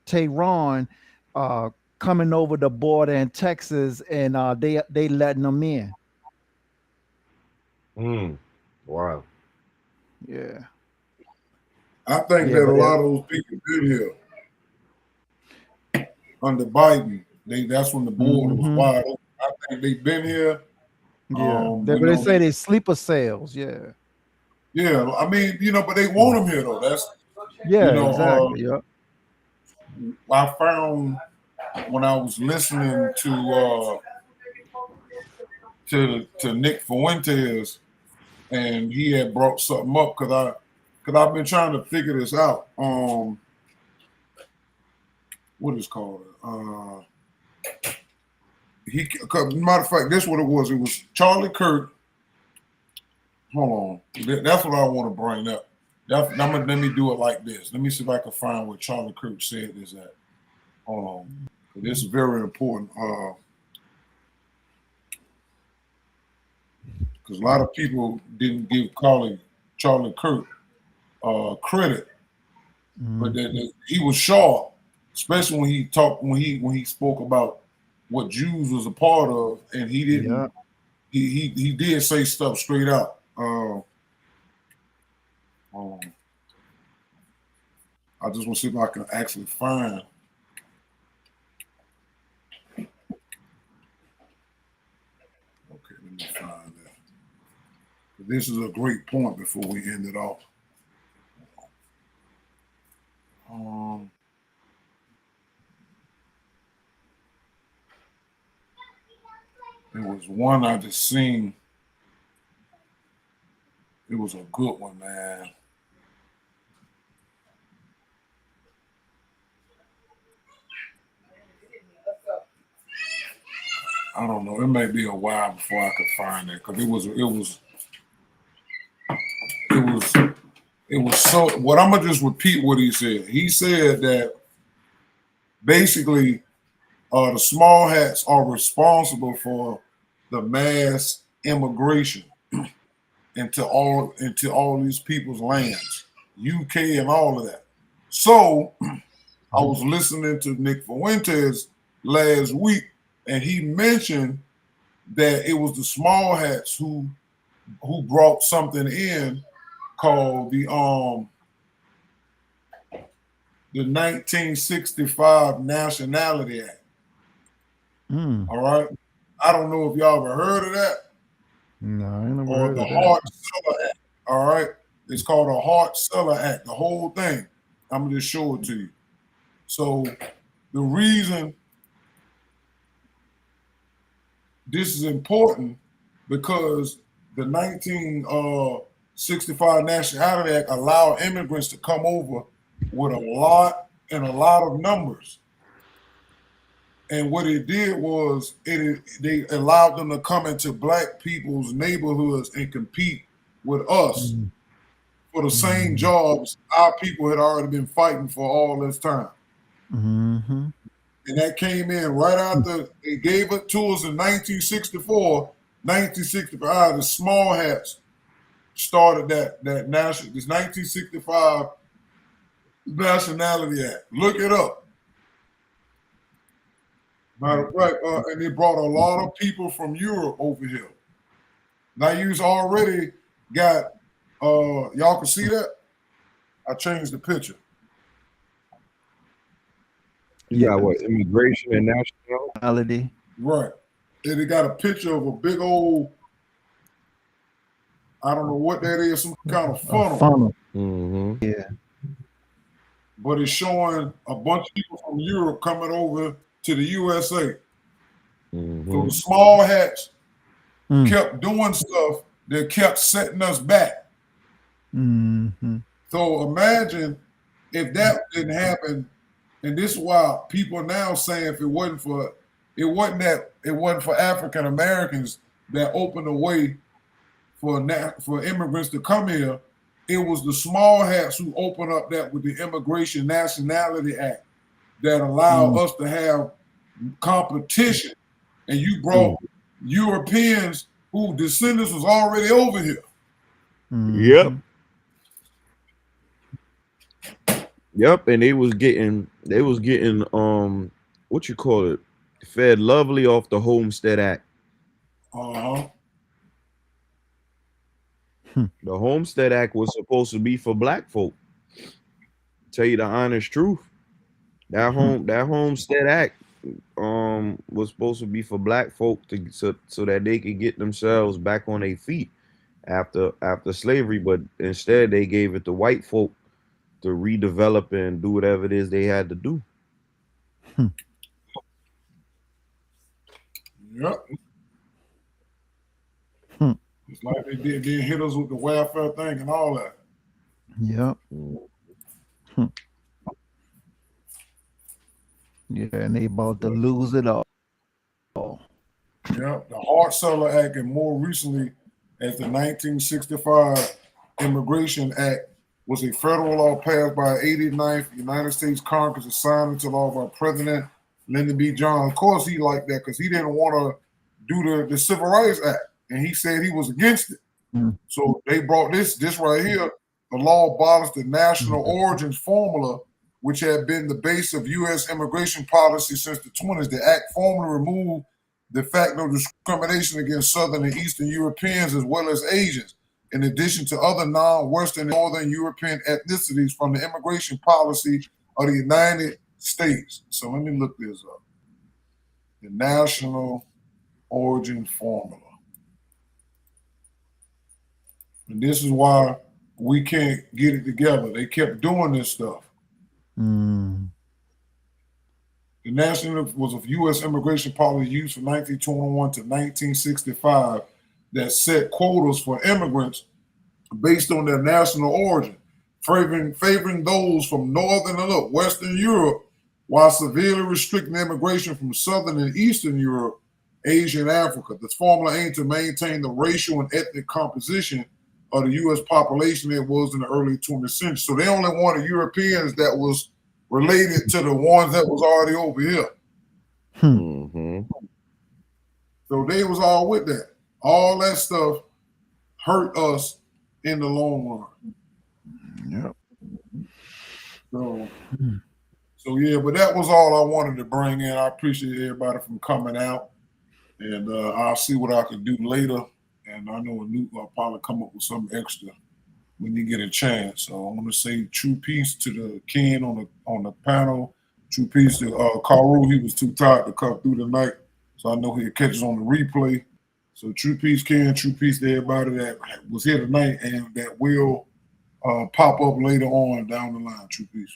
Speaker 3: Tehran uh, coming over the border in Texas, and they letting them in.
Speaker 2: Wow.
Speaker 3: Yeah,
Speaker 1: I think
Speaker 3: yeah,
Speaker 1: that a
Speaker 3: but
Speaker 1: lot of those people been here under Biden. That's when the border was
Speaker 3: mm-hmm,
Speaker 1: wide open. I think they've been here.
Speaker 3: yeah,
Speaker 1: We
Speaker 3: but they
Speaker 1: know
Speaker 3: say
Speaker 1: they.
Speaker 3: they sleeper cells. Yeah,
Speaker 1: Yeah, I mean, but they
Speaker 3: yeah,
Speaker 1: want them here though. That's you
Speaker 3: yeah,
Speaker 1: know,
Speaker 3: exactly. Yeah.
Speaker 1: I found when I was listening to Nick Fuentes, and he had brought something up because I've been trying to figure this out. What is called? Matter of fact, this is what it was. It was Charlie Kirk. Hold on, that's what I want to bring up. Let me do it like this. Let me see if I can find where Charlie Kirk said this at. Hold on, this is very important. Because a lot of people didn't give Charlie Kirk credit, but
Speaker 3: Mhm.
Speaker 1: he was sharp, especially when he talked when he spoke about what Jews was a part of, and he
Speaker 3: Yeah.
Speaker 1: didn't. He did say stuff straight out. Um, I just want to see if I can actually find. Okay, let me find that. This is a great point before we end it off. Um, It was one I just seen. It was a good one, man. I don't know. It may be a while before I could find it because it was so. What I'm gonna just repeat what he said. He said that basically, the small hats are responsible for the mass immigration into all these people's lands, UK and all of that. So I was listening to Nick Fuentes last week, and he mentioned that it was the small hats who brought something in called the 1965 Nationality Act. All right. I don't know if y'all ever heard of that.
Speaker 3: No, I ain't never
Speaker 1: Or
Speaker 3: heard
Speaker 1: the
Speaker 3: of that.
Speaker 1: Hart-Celler Act. All right. It's called the Hart-Celler Act, the whole thing. I'm gonna just show it to you. So the reason this is important because the 1965 Nationality Act allowed immigrants to come over with a lot of numbers. And what it did was they allowed them to come into black people's neighborhoods and compete with us for the same jobs our people had already been fighting for all this time.
Speaker 3: Mm-hmm.
Speaker 1: And that came in right after they gave it to us in 1964, 1965. The small hats started this 1965 Nationality Act. Look it up. Matter of fact, and they brought a lot of people from Europe over here. Now you've already got, y'all can see that? I changed the picture.
Speaker 2: You got what? Immigration and nationality.
Speaker 1: Right. And it got a picture of a big old, I don't know what that is, some kind of funnel.
Speaker 2: Mm-hmm.
Speaker 3: Yeah.
Speaker 1: But it's showing a bunch of people from Europe coming over to the USA.
Speaker 2: Mm-hmm.
Speaker 1: So the small hats kept doing stuff that kept setting us back.
Speaker 3: Mm-hmm.
Speaker 1: So imagine if that didn't happen, and this is why people are now saying if it wasn't for African Americans that opened the way for immigrants to come here, it was the small hats who opened up that with the Immigration Nationality Act that allowed us to have competition. And you brought Europeans who descendants was already over here.
Speaker 2: Yep. Yep, and they was getting what you call it, fed lovely off the Homestead Act.
Speaker 1: Uh-huh.
Speaker 2: The Homestead Act was supposed to be for black folk. Tell you the honest truth. That Homestead Act was supposed to be for black folk so that they could get themselves back on their feet after slavery, but instead they gave it to white folk to redevelop and do whatever it is they had to do.
Speaker 1: Yep. It's like they did hit us with the welfare thing and all that.
Speaker 3: Yep. Yeah, and they about to lose it all.
Speaker 1: Yep. The Hart-Celler Act, and more recently as the 1965 Immigration Act, was a federal law passed by 89th United States Congress and signed into law by President Lyndon B. Johnson. Of course, he liked that because he didn't want to do the Civil Rights Act, and he said he was against it. So they brought this right here. The law abolished the national origins formula, which had been the base of U.S. immigration policy since the 1920s. The act formally removed de facto discrimination against Southern and Eastern Europeans as well as Asians, in addition to other non-Western and Northern European ethnicities from the immigration policy of the United States. So let me look this up. The national origin formula. And this is why we can't get it together. They kept doing this stuff. The national was of U.S. immigration policy used from 1921 to 1965 that set quotas for immigrants based on their national origin, favoring those from Northern and Western Europe, while severely restricting immigration from Southern and Eastern Europe, Asia, and Africa. This formula aimed to maintain the racial and ethnic composition of the U.S. population it was in the early 20th century. So they only wanted Europeans that was related to the ones that was already over here.
Speaker 2: Mm-hmm.
Speaker 1: So they was all with that. All that stuff hurt us in the long run.
Speaker 3: Yep.
Speaker 1: So yeah, but that was all I wanted to bring in. I appreciate everybody from coming out, and I'll see what I can do later. And I know Newt will probably come up with something extra when you get a chance. So I want to say true peace to the Ken on the panel. True peace to Karu. He was too tired to come through tonight, so I know he'll catch us on the replay. So true peace, Ken. True peace to everybody that was here tonight and that will pop up later on down the line. True peace.